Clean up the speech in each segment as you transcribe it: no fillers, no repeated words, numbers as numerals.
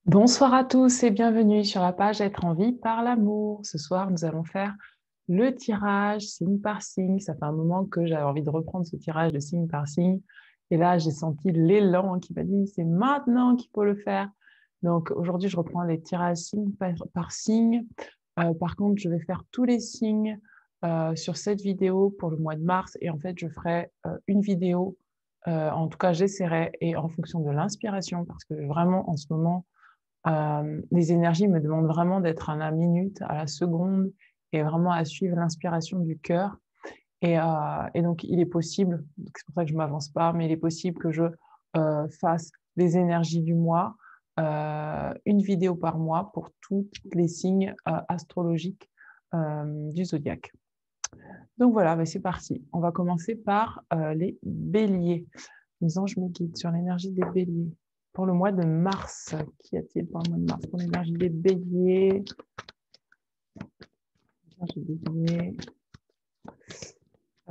Bonsoir à tous et bienvenue sur la page Être en vie par l'amour. Ce soir, nous allons faire le tirage signe par signe. Ça fait un moment que j'avais envie de reprendre ce tirage de signe par signe. Et là, j'ai senti l'élan qui m'a dit, c'est maintenant qu'il faut le faire. Donc aujourd'hui, je reprends les tirages signe par signe. Par contre, je vais faire tous les signes sur cette vidéo pour le mois de mars. Et en fait, je ferai une vidéo. En tout cas, j'essaierai. Et en fonction de l'inspiration, parce que vraiment, en ce moment, les énergies me demandent vraiment d'être à la minute, à la seconde, et vraiment à suivre l'inspiration du cœur. Et donc, il est possible, c'est pour ça que je ne m'avance pas, mais il est possible que je fasse les énergies du mois, une vidéo par mois pour tous les signes astrologiques du zodiaque. Donc voilà, bah, c'est parti. On va commencer par les béliers. Les anges me guident sur l'énergie des béliers. Pour le mois de mars, qu'y a-t-il pour le mois de mars? Pour l'énergie des béliers.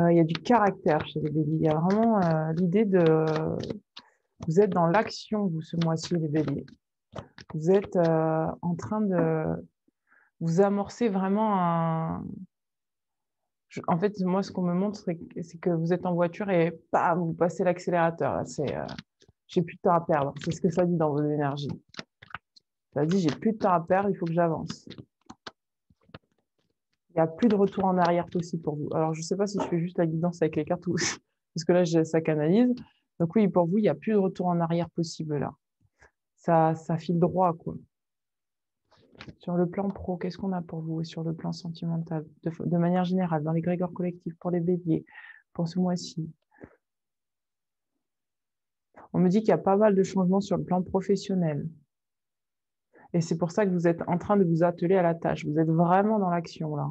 Il y a du caractère chez les béliers. Il y a vraiment l'idée de... Vous êtes dans l'action, vous, ce mois-ci, les béliers. Vous êtes en train de vous amorcer vraiment un... En fait, moi, ce qu'on me montre, c'est que vous êtes en voiture et bam, vous passez l'accélérateur. J'ai plus de temps à perdre. C'est ce que ça dit dans vos énergies. Ça dit, j'ai plus de temps à perdre, il faut que j'avance. Il n'y a plus de retour en arrière possible pour vous. Alors, je ne sais pas si je fais juste la guidance avec les cartes ou... parce que là, ça canalise. Donc oui, pour vous, il n'y a plus de retour en arrière possible là. Ça file droit, quoi. Sur le plan pro, qu'est-ce qu'on a pour vous? Et sur le plan sentimental, de manière générale, dans l'égrégore collectif, pour les béliers, pour ce mois-ci. On me dit qu'il y a pas mal de changements sur le plan professionnel. Et c'est pour ça que vous êtes en train de vous atteler à la tâche. Vous êtes vraiment dans l'action, là.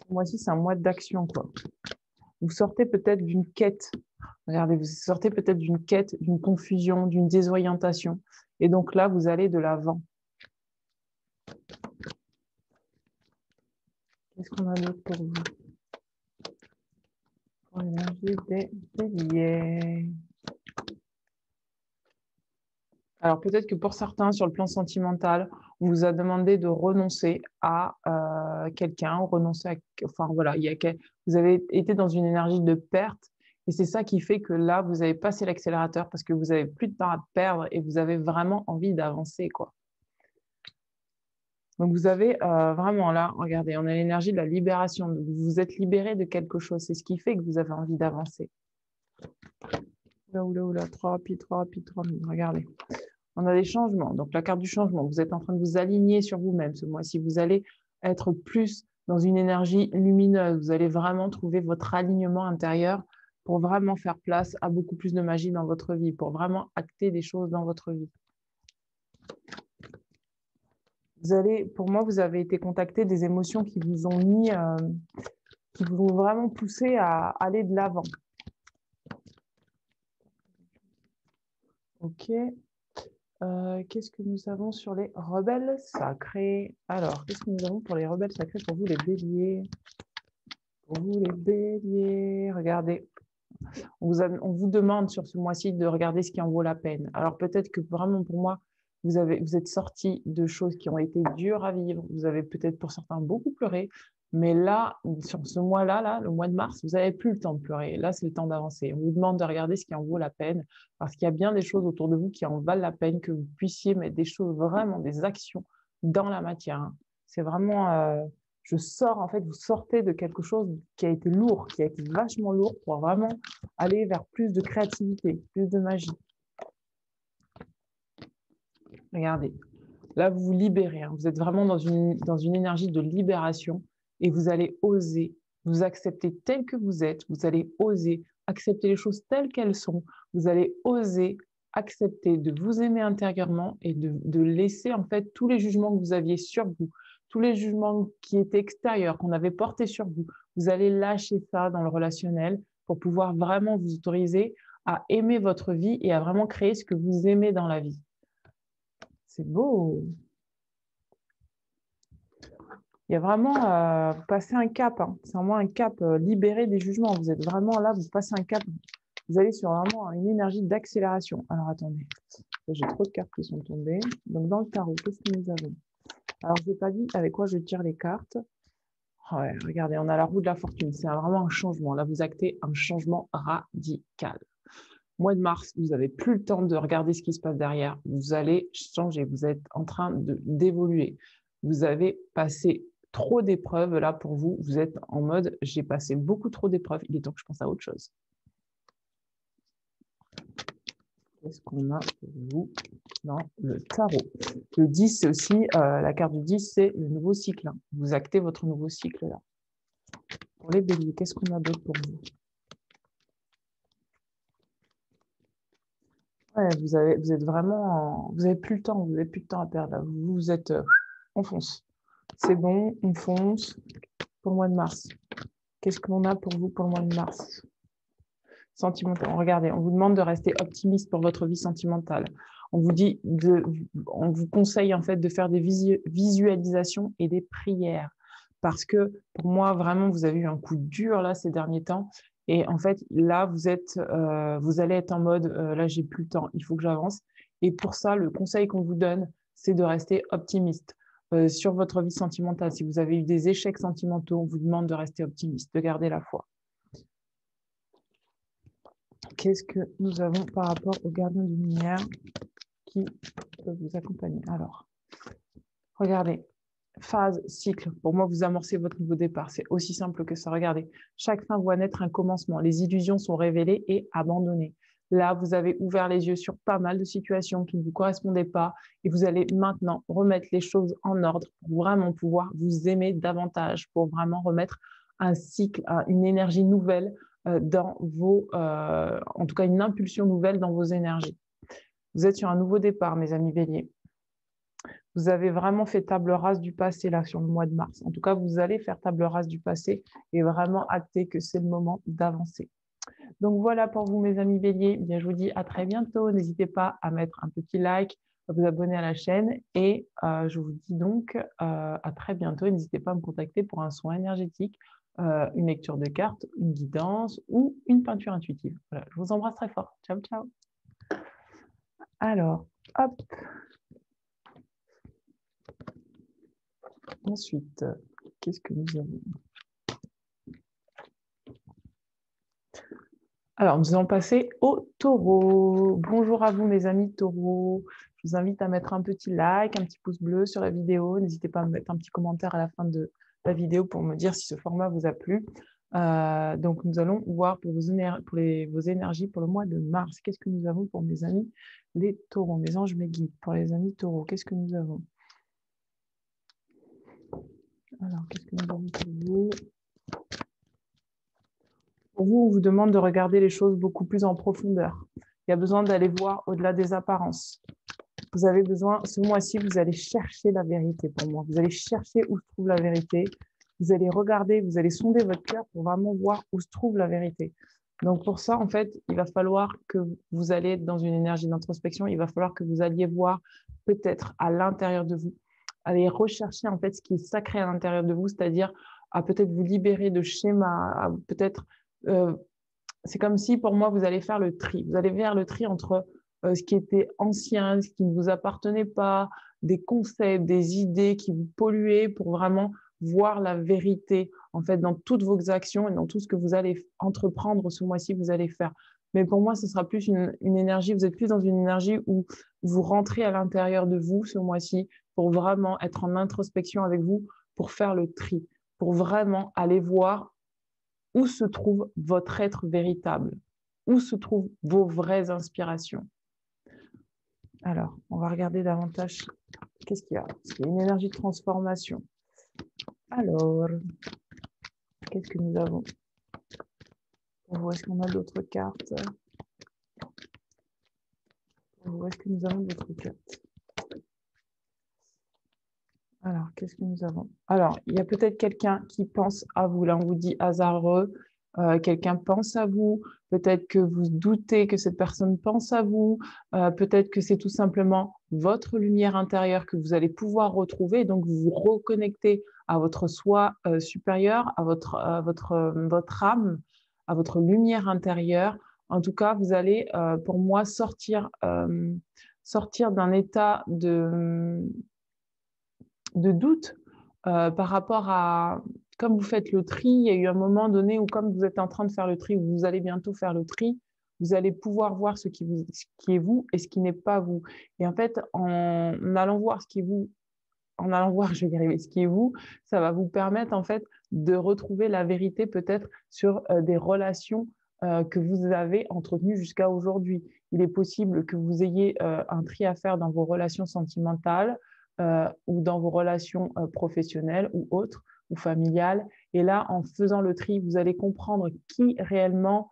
Ce mois-ci, c'est un mois d'action, quoi. Vous sortez peut-être d'une quête. Regardez, vous sortez peut-être d'une quête, d'une confusion, d'une désorientation. Et donc là, vous allez de l'avant. Qu'est-ce qu'on a d'autre pour vous? Pour l'énergie des béliers. Alors peut-être que pour certains, sur le plan sentimental, on vous a demandé de renoncer à quelqu'un, renoncer à... Enfin voilà, vous avez été dans une énergie de perte et c'est ça qui fait que là, vous avez passé l'accélérateur parce que vous avez plus de temps à perdre et vous avez vraiment envie d'avancer, quoi. Donc vous avez vraiment là, regardez, on a l'énergie de la libération. Vous vous êtes libéré de quelque chose. C'est ce qui fait que vous avez envie d'avancer. Oula, trop rapide, trop rapide, trop rapide. Regardez. On a des changements. Donc, la carte du changement, vous êtes en train de vous aligner sur vous-même ce mois-ci. Vous allez être plus dans une énergie lumineuse. Vous allez vraiment trouver votre alignement intérieur pour vraiment faire place à beaucoup plus de magie dans votre vie, pour vraiment acter des choses dans votre vie. Pour moi, vous avez été contacté des émotions qui vous ont mis, qui vous ont vraiment poussé à aller de l'avant. Ok. Qu'est-ce que nous avons sur les rebelles sacrés? Alors, qu'est-ce que nous avons pour les rebelles sacrés pour vous, les béliers? Pour vous, les béliers, regardez. On vous demande sur ce mois-ci de regarder ce qui en vaut la peine. Alors, peut-être que vraiment pour moi, vous êtes sortis de choses qui ont été dures à vivre. Vous avez peut-être pour certains beaucoup pleuré. Mais là, sur ce mois-là, là, le mois de mars, vous n'avez plus le temps de pleurer. Là, c'est le temps d'avancer. On vous demande de regarder ce qui en vaut la peine, parce qu'il y a bien des choses autour de vous qui en valent la peine, que vous puissiez mettre des choses, vraiment des actions dans la matière, hein. C'est vraiment, je sors, en fait, vous sortez de quelque chose qui a été lourd, qui a été vachement lourd pour vraiment aller vers plus de créativité, plus de magie. Regardez. Là, vous vous libérez, hein. Vous êtes vraiment dans une énergie de libération et vous allez oser vous accepter tel que vous êtes. Vous allez oser accepter les choses telles qu'elles sont. Vous allez oser accepter de vous aimer intérieurement et de laisser en fait tous les jugements que vous aviez sur vous, tous les jugements qui étaient extérieurs, qu'on avait portés sur vous. Vous allez lâcher ça dans le relationnel pour pouvoir vraiment vous autoriser à aimer votre vie et à vraiment créer ce que vous aimez dans la vie. C'est beau. Il y a vraiment passé un cap, hein. C'est vraiment un cap libéré des jugements. Vous êtes vraiment là, vous passez un cap. Vous allez sur vraiment une énergie d'accélération. Alors, attendez. J'ai trop de cartes qui sont tombées. Donc, dans le tarot, qu'est-ce que nous avons? Alors, je n'ai pas dit avec quoi je tire les cartes. Ouais, regardez, on a la roue de la fortune. C'est vraiment un changement. Là, vous actez un changement radical. Mois de mars, vous n'avez plus le temps de regarder ce qui se passe derrière. Vous allez changer. Vous êtes en train d'évoluer. Vous avez passé trop d'épreuves là pour vous. Vous êtes en mode, j'ai passé beaucoup trop d'épreuves. Il est temps que je pense à autre chose. Qu'est-ce qu'on a pour vous dans le tarot? Le 10, c'est aussi, la carte du 10, c'est le nouveau cycle. Vous actez votre nouveau cycle là. Pour les béliers, qu'est-ce qu'on a d'autre pour vous? Ouais, vous êtes vraiment, vous n'avez plus le temps, vous n'avez plus de temps à perdre. Là. Vous êtes, on fonce. C'est bon, on fonce pour le mois de mars. Qu'est-ce qu'on a pour vous pour le mois de mars? Sentimental. Regardez, on vous demande de rester optimiste pour votre vie sentimentale. On vous dit on vous conseille en fait de faire des visualisations et des prières. Parce que pour moi, vraiment, vous avez eu un coup dur là ces derniers temps. Et en fait, là, vous allez être en mode, là, j'ai plus le temps, il faut que j'avance. Et pour ça, le conseil qu'on vous donne, c'est de rester optimiste sur votre vie sentimentale. Si vous avez eu des échecs sentimentaux, on vous demande de rester optimiste, de garder la foi. Qu'est-ce que nous avons par rapport aux gardiens de lumière qui peuvent vous accompagner? Alors, regardez, phase, cycle. Pour moi, vous amorcez votre nouveau départ. C'est aussi simple que ça. Regardez, chaque fin voit naître un commencement. Les illusions sont révélées et abandonnées. Là, vous avez ouvert les yeux sur pas mal de situations qui ne vous correspondaient pas et vous allez maintenant remettre les choses en ordre pour vraiment pouvoir vous aimer davantage, pour vraiment remettre un cycle, une énergie nouvelle dans en tout cas une impulsion nouvelle dans vos énergies. Vous êtes sur un nouveau départ, mes amis béliers. Vous avez vraiment fait table rase du passé là sur le mois de mars. En tout cas, vous allez faire table rase du passé et vraiment acter que c'est le moment d'avancer. Donc voilà pour vous, mes amis béliers. Bien, je vous dis à très bientôt. N'hésitez pas à mettre un petit like, à vous abonner à la chaîne et je vous dis donc à très bientôt. N'hésitez pas à me contacter pour un soin énergétique, une lecture de cartes, une guidance ou une peinture intuitive. Voilà, je vous embrasse très fort. Ciao, ciao. Alors, hop. Ensuite, qu'est-ce que nous avons? Alors, nous allons passer au taureau. Bonjour à vous, mes amis taureaux. Je vous invite à mettre un petit like, un petit pouce bleu sur la vidéo. N'hésitez pas à me mettre un petit commentaire à la fin de la vidéo pour me dire si ce format vous a plu. Donc, nous allons voir pour vos énergies pour le mois de mars. Qu'est-ce que nous avons pour mes amis les taureaux? Mes anges, mes guides. Pour les amis taureaux, qu'est-ce que nous avons? Alors, qu'est-ce que nous avons pour vous? Pour vous, on vous demande de regarder les choses beaucoup plus en profondeur. Il y a besoin d'aller voir au-delà des apparences. Vous avez besoin, ce mois-ci, vous allez chercher la vérité pour moi. Vous allez chercher où se trouve la vérité. Vous allez regarder, vous allez sonder votre cœur pour vraiment voir où se trouve la vérité. Donc pour ça, en fait, il va falloir que vous allez être dans une énergie d'introspection. Il va falloir que vous alliez voir peut-être à l'intérieur de vous, aller rechercher en fait ce qui est sacré à l'intérieur de vous, c'est-à-dire à peut-être vous libérer de schémas, peut-être c'est comme si pour moi vous allez faire le tri. Vous allez faire le tri entre ce qui était ancien, ce qui ne vous appartenait pas, des concepts, des idées qui vous polluaient pour vraiment voir la vérité en fait dans toutes vos actions et dans tout ce que vous allez entreprendre ce mois-ci, vous allez faire. Mais pour moi, ce sera plus une énergie, vous êtes plus dans une énergie où vous rentrez à l'intérieur de vous ce mois-ci pour vraiment être en introspection avec vous, pour faire le tri, pour vraiment aller voir où se trouve votre être véritable, où se trouvent vos vraies inspirations. Alors, on va regarder davantage. Qu'est-ce qu'il y a? Il y a une énergie de transformation. Alors, qu'est-ce que nous avons? Où est-ce qu'on a d'autres cartes? Où est-ce que nous avons d'autres cartes? Alors, qu'est-ce que nous avons? Alors, il y a peut-être quelqu'un qui pense à vous. Là, on vous dit hasardeux. Quelqu'un pense à vous. Peut-être que vous doutez que cette personne pense à vous. Peut-être que c'est tout simplement votre lumière intérieure que vous allez pouvoir retrouver. Donc, vous vous reconnectez à votre soi supérieur, à votre âme, à votre lumière intérieure. En tout cas, vous allez, pour moi, sortir sortir d'un état de doute par rapport à, comme vous faites le tri, il y a eu un moment donné où comme vous êtes en train de faire le tri, ou vous allez bientôt faire le tri, vous allez pouvoir voir ce qui est vous et ce qui n'est pas vous. Et en fait, en allant voir ce qui est vous, en allant voir, je vais y arriver, ce qui est vous, ça va vous permettre en fait de retrouver la vérité peut-être sur des relations que vous avez entretenues jusqu'à aujourd'hui. Il est possible que vous ayez un tri à faire dans vos relations sentimentales ou dans vos relations professionnelles ou autres ou familiales. Et là, en faisant le tri, vous allez comprendre qui réellement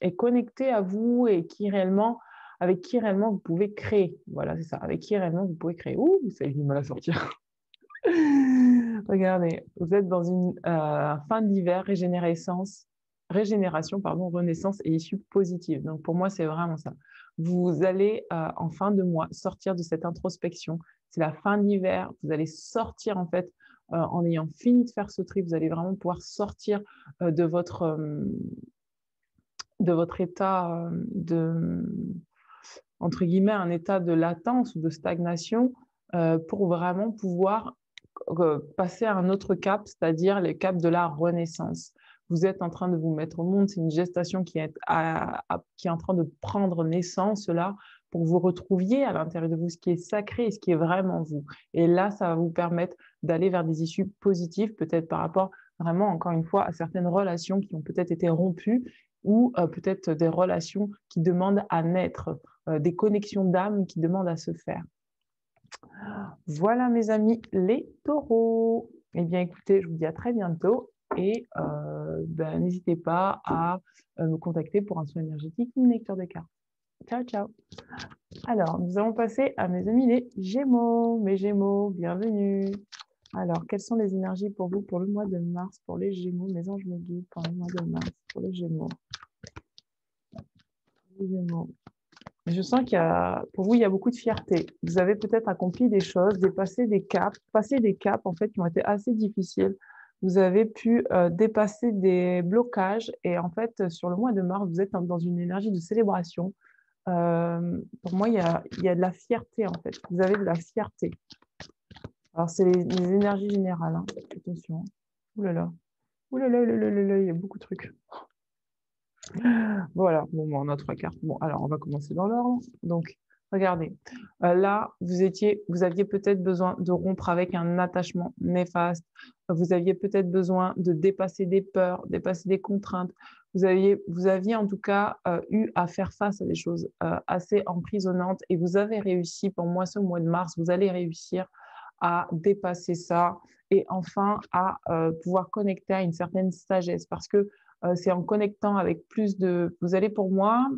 est connecté à vous et avec qui réellement vous pouvez créer. Voilà, c'est ça. Avec qui réellement vous pouvez créer. Ouh, ça a eu du mal à sortir. Regardez, vous êtes dans une fin d'hiver, régénération, pardon, renaissance et issue positive. Donc pour moi, c'est vraiment ça. Vous allez en fin de mois sortir de cette introspection. C'est la fin d'hiver. Vous allez sortir en fait en ayant fini de faire ce tri. Vous allez vraiment pouvoir sortir de votre état entre guillemets, un état de latence ou de stagnation pour vraiment pouvoir passer à un autre cap, c'est-à-dire le cap de la renaissance. Vous êtes en train de vous mettre au monde, c'est une gestation qui est en train de prendre naissance là, pour que vous retrouviez à l'intérieur de vous ce qui est sacré et ce qui est vraiment vous. Et là, ça va vous permettre d'aller vers des issues positives, peut-être par rapport vraiment, encore une fois, à certaines relations qui ont peut-être été rompues ou peut-être des relations qui demandent à naître, des connexions d'âme qui demandent à se faire. Voilà mes amis les taureaux. Eh bien écoutez, je vous dis à très bientôt et n'hésitez pas à me contacter pour un soin énergétique ou une lecture de cartes. Ciao, ciao. Alors, nous allons passer à mes amis les Gémeaux. Mes Gémeaux, bienvenue. Alors, quelles sont les énergies pour vous pour le mois de mars, pour les Gémeaux? Mes anges me guident pour le mois de mars, pour les Gémeaux. Les Gémeaux. Je sens pour vous, il y a beaucoup de fierté. Vous avez peut-être accompli des choses, passé des caps en fait qui ont été assez difficiles. Vous avez pu dépasser des blocages et en fait, sur le mois de mars, vous êtes dans une énergie de célébration. Pour moi, il y a de la fierté en fait. Vous avez de la fierté. Alors, c'est les énergies générales. Hein. Attention. Ouh là là. Ouh là là, il y a beaucoup de trucs. Voilà, bon, on a 3 cartes. Bon, alors on va commencer dans l'ordre. Donc, regardez, là, vous aviez peut-être besoin de rompre avec un attachement néfaste. Vous aviez peut-être besoin de dépasser des peurs, dépasser des contraintes. Vous aviez en tout cas eu à faire face à des choses assez emprisonnantes et vous avez réussi, pour moi, ce mois de mars, vous allez réussir à dépasser ça et enfin à pouvoir connecter à une certaine sagesse parce que c'est en connectant avec plus de... Vous allez pour moi,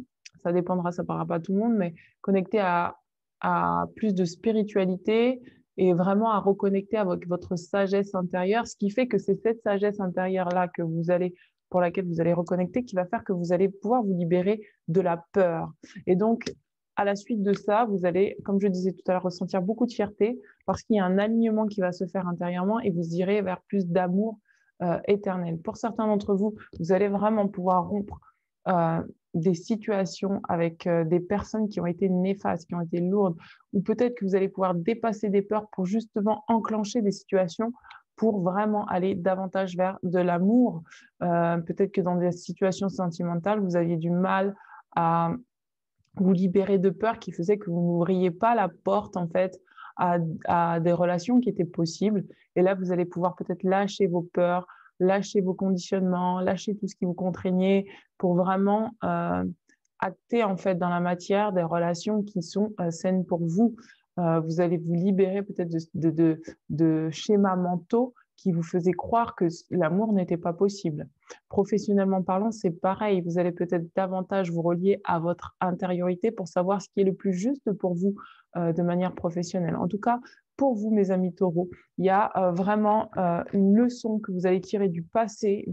ça dépendra, ça ne parlera pas à tout le monde, mais connecter à plus de spiritualité et vraiment à reconnecter avec votre sagesse intérieure, ce qui fait que c'est cette sagesse intérieure-là pour laquelle vous allez reconnecter qui va faire que vous allez pouvoir vous libérer de la peur. Et donc, à la suite de ça, vous allez, comme je disais tout à l'heure, ressentir beaucoup de fierté parce qu'il y a un alignement qui va se faire intérieurement et vous irez vers plus d'amour éternel. Pour certains d'entre vous, vous allez vraiment pouvoir rompre des situations avec des personnes qui ont été néfastes, qui ont été lourdes, ou peut-être que vous allez pouvoir dépasser des peurs pour justement enclencher des situations pour vraiment aller davantage vers de l'amour. Peut-être que dans des situations sentimentales, vous aviez du mal à vous libérer de peur qui faisait que vous n'ouvriez pas la porte en fait à des relations qui étaient possibles. Et là, vous allez pouvoir peut-être lâcher vos peurs, lâcher vos conditionnements, lâcher tout ce qui vous contraignait pour vraiment acter en fait dans la matière des relations qui sont saines pour vous. Vous allez vous libérer peut-être de schémas mentaux qui vous faisaient croire que l'amour n'était pas possible. Professionnellement parlant, c'est pareil. Vous allez peut-être davantage vous relier à votre intériorité pour savoir ce qui est le plus juste pour vous de manière professionnelle. En tout cas, pour vous, mes amis taureaux, il y a vraiment une leçon que vous allez tirer du passé,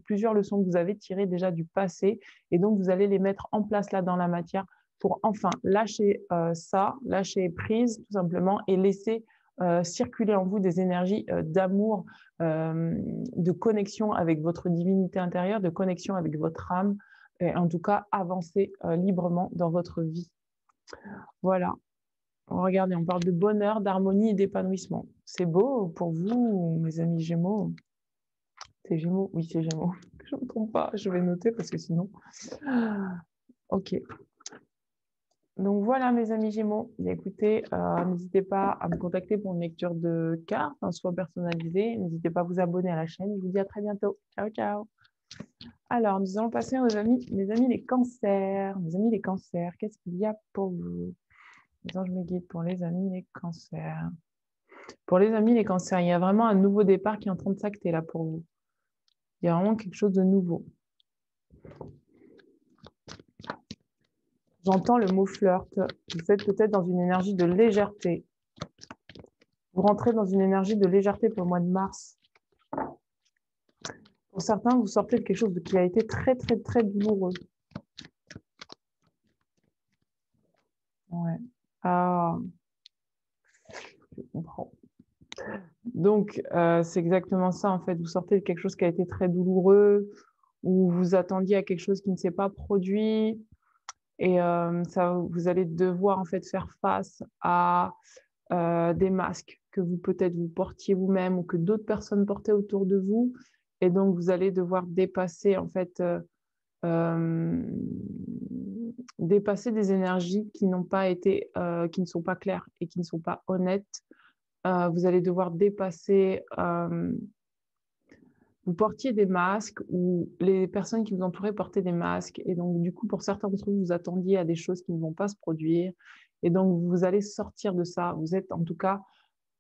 plusieurs leçons que vous avez tirées déjà du passé, et donc vous allez les mettre en place là dans la matière pour enfin lâcher ça, lâcher prise tout simplement et laisser circuler en vous des énergies d'amour, de connexion avec votre divinité intérieure, de connexion avec votre âme et en tout cas avancer librement dans votre vie. Voilà. Regardez, on parle de bonheur, d'harmonie et d'épanouissement. C'est beau pour vous, mes amis Gémeaux? C'est Gémeaux? Oui, c'est Gémeaux. Je ne me trompe pas, je vais noter parce que sinon... Ok. Donc voilà, mes amis Gémeaux. Bien, écoutez, n'hésitez pas à me contacter pour une lecture de cartes, un soin personnalisé. N'hésitez pas à vous abonner à la chaîne. Je vous dis à très bientôt. Ciao, ciao. Alors, nous allons passer aux amis, mes amis les cancers. Mes amis les cancers, qu'est-ce qu'il y a pour vous? Les anges me guident pour les amis les cancers. Pour les amis les cancers, il y a vraiment un nouveau départ qui est en train de s'acter là pour vous. Il y a vraiment quelque chose de nouveau. J'entends le mot flirt. Vous êtes peut-être dans une énergie de légèreté. Vous rentrez dans une énergie de légèreté pour le mois de mars. Pour certains, vous sortez de quelque chose qui a été très, très, très douloureux. Ouais. Ah, je comprends. Donc, c'est exactement ça, en fait. Vous sortez de quelque chose qui a été très douloureux, ou vous attendiez à quelque chose qui ne s'est pas produit, et ça, vous allez devoir, en fait, faire face à des masques que vous peut-être vous portiez vous-même ou que d'autres personnes portaient autour de vous. Et donc, vous allez devoir dépasser, en fait, dépasser des énergies qui n'ont pas été, qui ne sont pas claires et qui ne sont pas honnêtes. Vous allez devoir dépasser, vous portiez des masques ou les personnes qui vous entouraient portaient des masques. Et donc, du coup, pour certains d'entre vous, vous attendiez à des choses qui ne vont pas se produire. Et donc, vous allez sortir de ça. Vous êtes en tout cas,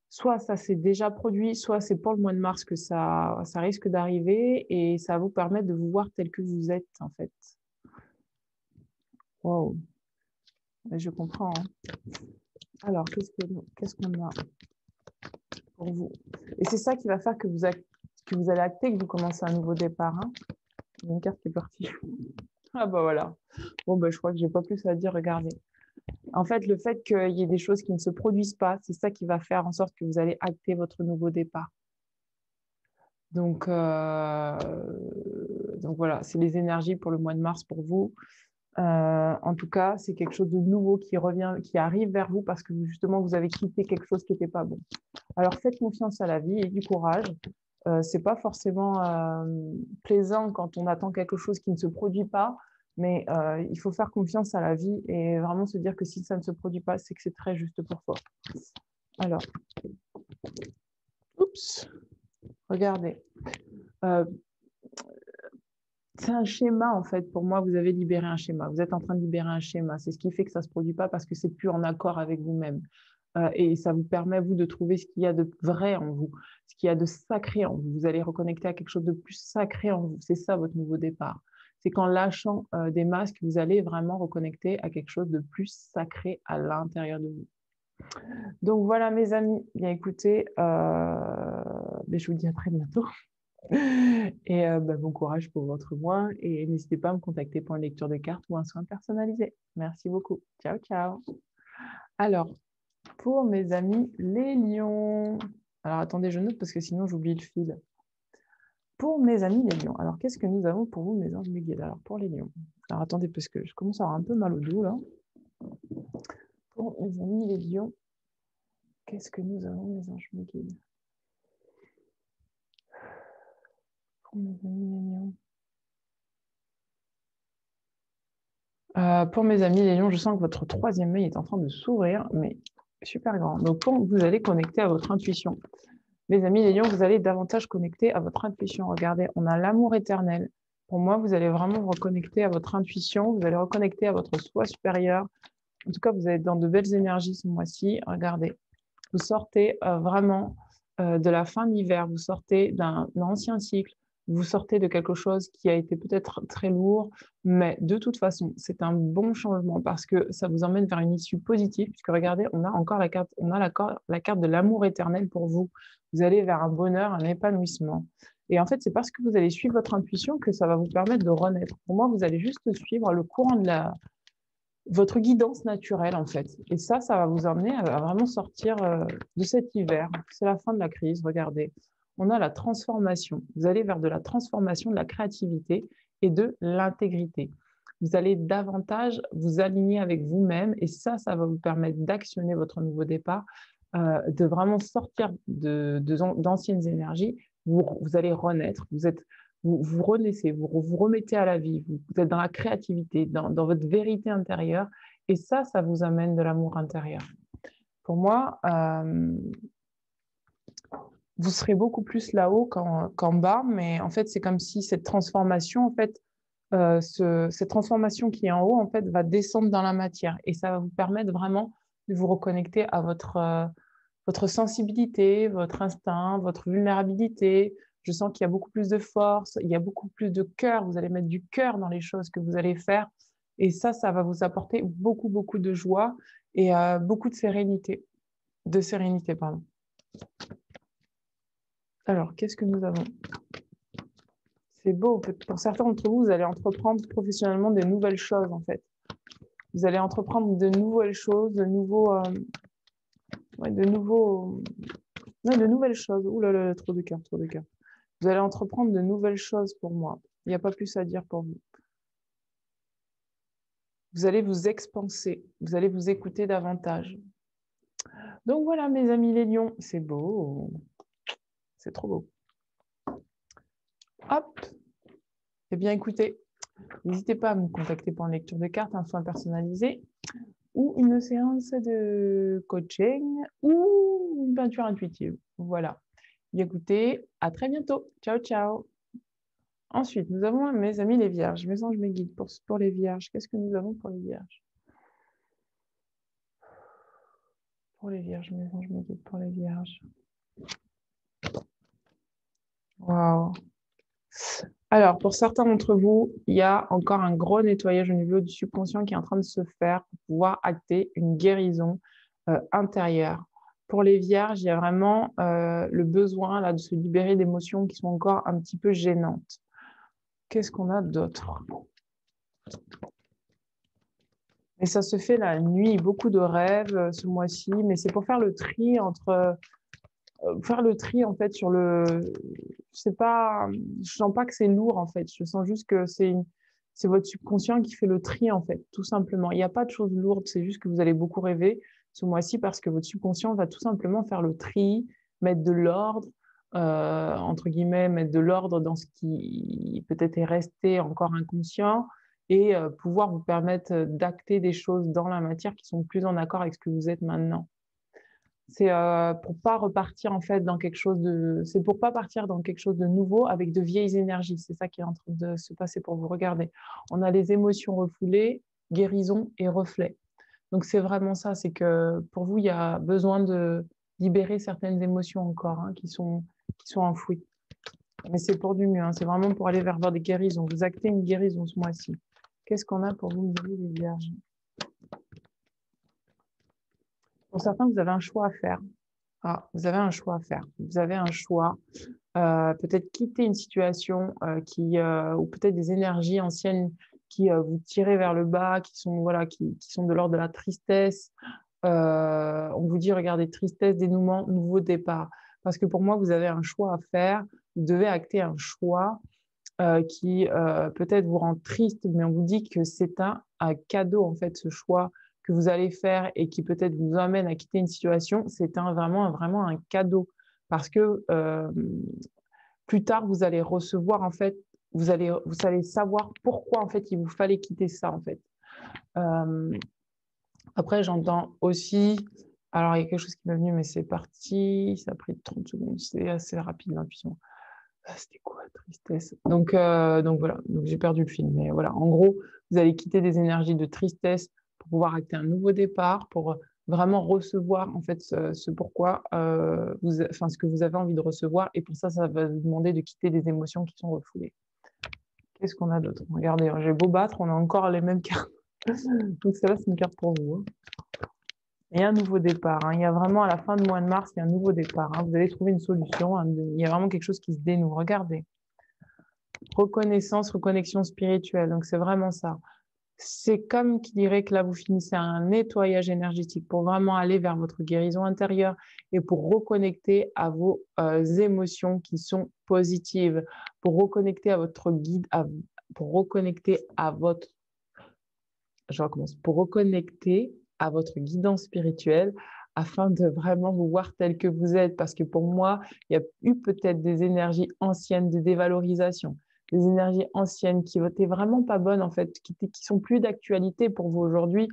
soit ça s'est déjà produit, soit c'est pour le mois de mars que ça risque d'arriver et ça va vous permettre de vous voir tel que vous êtes, en fait. Wow. Je comprends. Hein. Alors, qu'est-ce qu'on a pour vous? Et c'est ça qui va faire que vous allez acter que vous commencez un nouveau départ. Hein. Il y a une carte qui est partie. Ah bah voilà. Bon, bah, je crois que j'ai pas plus à dire. Regardez. En fait, le fait qu'il y ait des choses qui ne se produisent pas, c'est ça qui va faire en sorte que vous allez acter votre nouveau départ. Donc voilà, c'est les énergies pour le mois de mars pour vous. En tout cas, c'est quelque chose de nouveau qui revient, qui arrive vers vous parce que justement, vous avez quitté quelque chose qui n'était pas bon. Alors, faites confiance à la vie et du courage. C'est pas forcément plaisant quand on attend quelque chose qui ne se produit pas, mais il faut faire confiance à la vie et vraiment se dire que si ça ne se produit pas, c'est que c'est très juste pour toi. Alors, oups, regardez. C'est un schéma, en fait. Pour moi, vous avez libéré un schéma. Vous êtes en train de libérer un schéma. C'est ce qui fait que ça ne se produit pas parce que c'est plus en accord avec vous-même. Et ça vous permet, vous, de trouver ce qu'il y a de vrai en vous, ce qu'il y a de sacré en vous. Vous allez reconnecter à quelque chose de plus sacré en vous. C'est ça, votre nouveau départ. C'est qu'en lâchant des masques, vous allez vraiment reconnecter à quelque chose de plus sacré à l'intérieur de vous. Donc, voilà, mes amis. Bien, écoutez, je vous dis à très bientôt. Et bon courage pour votre mois et n'hésitez pas à me contacter pour une lecture de cartes ou un soin personnalisé. Merci beaucoup. Ciao, ciao. Alors, pour mes amis les lions. Alors, attendez, je note parce que sinon j'oublie le fil. Pour mes amis les lions. Alors, qu'est-ce que nous avons pour vous, mes anges me guident? Alors, pour les lions. Alors, attendez, parce que je commence à avoir un peu mal au dos, là. Pour mes amis les lions, qu'est-ce que nous avons, mes anges me guident? Pour mes amis les lions. Pour mes amis les lions, je sens que votre troisième œil est en train de s'ouvrir, mais super grand. Donc, quand vous allez connecter à votre intuition, mes amis les lions, vous allez davantage connecter à votre intuition. Regardez, on a l'amour éternel. Pour moi, vous allez vraiment vous reconnecter à votre intuition, vous allez reconnecter à votre soi supérieur. En tout cas, vous allez être dans de belles énergies ce mois-ci. Regardez, vous sortez vraiment de la fin de l'hiver, vous sortez d'un ancien cycle, vous sortez de quelque chose qui a été peut-être très lourd, mais de toute façon, c'est un bon changement parce que ça vous emmène vers une issue positive, puisque regardez, on a encore la carte, la carte de l'amour éternel pour vous. Vous allez vers un bonheur, un épanouissement. Et en fait, c'est parce que vous allez suivre votre intuition que ça va vous permettre de renaître. Pour moi, vous allez juste suivre le courant de votre guidance naturelle, en fait. Et ça va vous emmener à vraiment sortir de cet hiver. C'est la fin de la crise, regardez. On a la transformation. Vous allez vers de la transformation, de la créativité et de l'intégrité. vous allez davantage vous aligner avec vous-même et ça va vous permettre d'actionner votre nouveau départ, de vraiment sortir d'anciennes énergies. Vous allez renaître, vous renaissez, vous remettez à la vie, vous êtes dans la créativité, dans votre vérité intérieure et ça vous amène de l'amour intérieur. Pour moi, vous serez beaucoup plus là-haut qu'en bas, mais en fait, c'est comme si cette transformation, en fait, cette transformation qui est en haut, en fait, va descendre dans la matière et ça va vous permettre vraiment de vous reconnecter à votre sensibilité, votre instinct, votre vulnérabilité. Je sens qu'il y a beaucoup plus de force, il y a beaucoup plus de cœur. Vous allez mettre du cœur dans les choses que vous allez faire et ça va vous apporter beaucoup, beaucoup de joie et beaucoup de sérénité. Pardon. Alors, qu'est-ce que nous avons? C'est beau. Pour certains d'entre vous, vous allez entreprendre professionnellement des nouvelles choses, en fait. Vous allez entreprendre de nouvelles choses, de nouvelles choses. Ouh là là, trop de cœur, trop de cœur. Vous allez entreprendre de nouvelles choses pour moi. Il n'y a pas plus à dire pour vous. Vous allez vous expanser. Vous allez vous écouter davantage. Donc voilà, mes amis les lions. C'est beau. C'est trop beau. Hop. Eh bien, écoutez, n'hésitez pas à me contacter pour une lecture de cartes, un soin personnalisé, ou une séance de coaching, ou une peinture intuitive. Voilà. Bien, écoutez, à très bientôt. Ciao, ciao. Ensuite, nous avons mes amis les vierges. Mes anges, mes guides pour les vierges. Qu'est-ce que nous avons pour les vierges? Pour les vierges, mes anges, mes guides pour les vierges. Waouh. Alors, pour certains d'entre vous, il y a encore un gros nettoyage au niveau du subconscient qui est en train de se faire pour pouvoir acter une guérison intérieure. Pour les vierges, il y a vraiment le besoin là, de se libérer d'émotions qui sont encore un petit peu gênantes. Qu'est-ce qu'on a d'autre? Et ça se fait la nuit, beaucoup de rêves ce mois-ci, mais c'est pour faire le tri entre... faire le tri en fait sur le... C'est pas... Je sens pas que c'est lourd en fait, je sens juste que c'est votre subconscient qui fait le tri en fait, tout simplement. Il n'y a pas de choses lourdes, c'est juste que vous allez beaucoup rêver ce mois-ci parce que votre subconscient va tout simplement faire le tri, mettre de l'ordre, entre guillemets, mettre de l'ordre dans ce qui peut-être est resté encore inconscient et pouvoir vous permettre d'acter des choses dans la matière qui sont plus en accord avec ce que vous êtes maintenant. C'est pour pas repartir en fait dans quelque chose de... C'est pour pas partir dans quelque chose de nouveau avec de vieilles énergies. C'est ça qui est en train de se passer pour vous. Regardez, on a les émotions refoulées, guérison et reflet. Donc c'est vraiment ça, c'est que pour vous, il y a besoin de libérer certaines émotions encore qui sont enfouies. Mais c'est pour du mieux, c'est vraiment pour aller vers des guérisons. Vous actez une guérison ce mois-ci. Qu'est-ce qu'on a pour vous, les vierges? Pour certains, vous avez un choix à faire. Vous avez un choix à faire. Vous avez un choix. Peut-être quitter une situation ou peut-être des énergies anciennes qui vous tiraient vers le bas, qui sont de l'ordre de la tristesse. On vous dit, regardez, tristesse, dénouement, nouveau départ. Parce que pour moi, vous avez un choix à faire. Vous devez acter un choix qui peut-être vous rend triste, mais on vous dit que c'est un cadeau, en fait, ce choix que vous allez faire et qui peut-être vous amène à quitter une situation, c'est vraiment un cadeau. Parce que plus tard, vous allez recevoir, en fait, vous allez savoir pourquoi, en fait, il vous fallait quitter ça, en fait. Après, j'entends aussi... Alors, il y a quelque chose qui m'est venu, mais c'est parti. Ça a pris 30 secondes. C'est assez rapide, l'intuition. C'était quoi, tristesse? Donc voilà. Donc, j'ai perdu le film. Mais voilà, en gros, vous allez quitter des énergies de tristesse pour pouvoir acter un nouveau départ, pour vraiment recevoir, en fait, ce pourquoi, ce que vous avez envie de recevoir. Et pour ça, ça va vous demander de quitter des émotions qui sont refoulées. Qu'est-ce qu'on a d'autre? Regardez, j'ai beau battre, on a encore les mêmes cartes. Donc, celle-là, c'est une carte pour vous. Il y a un nouveau départ. Il y a vraiment, à la fin du mois de mars, il y a un nouveau départ. Vous allez trouver une solution. Il y a vraiment quelque chose qui se dénoue. Regardez. Reconnaissance, reconnexion spirituelle. Donc, c'est vraiment ça. C'est comme qui dirait que là, vous finissez un nettoyage énergétique pour vraiment aller vers votre guérison intérieure et pour reconnecter à vos émotions qui sont positives, pour reconnecter à votre guide, pour reconnecter à votre je recommence, pour reconnecter à votre guidance spirituelle afin de vraiment vous voir tel que vous êtes. Parce que pour moi, il y a eu peut-être des énergies anciennes de dévalorisation, des énergies anciennes qui n'étaient vraiment pas bonnes, en fait, qui sont plus d'actualité pour vous aujourd'hui,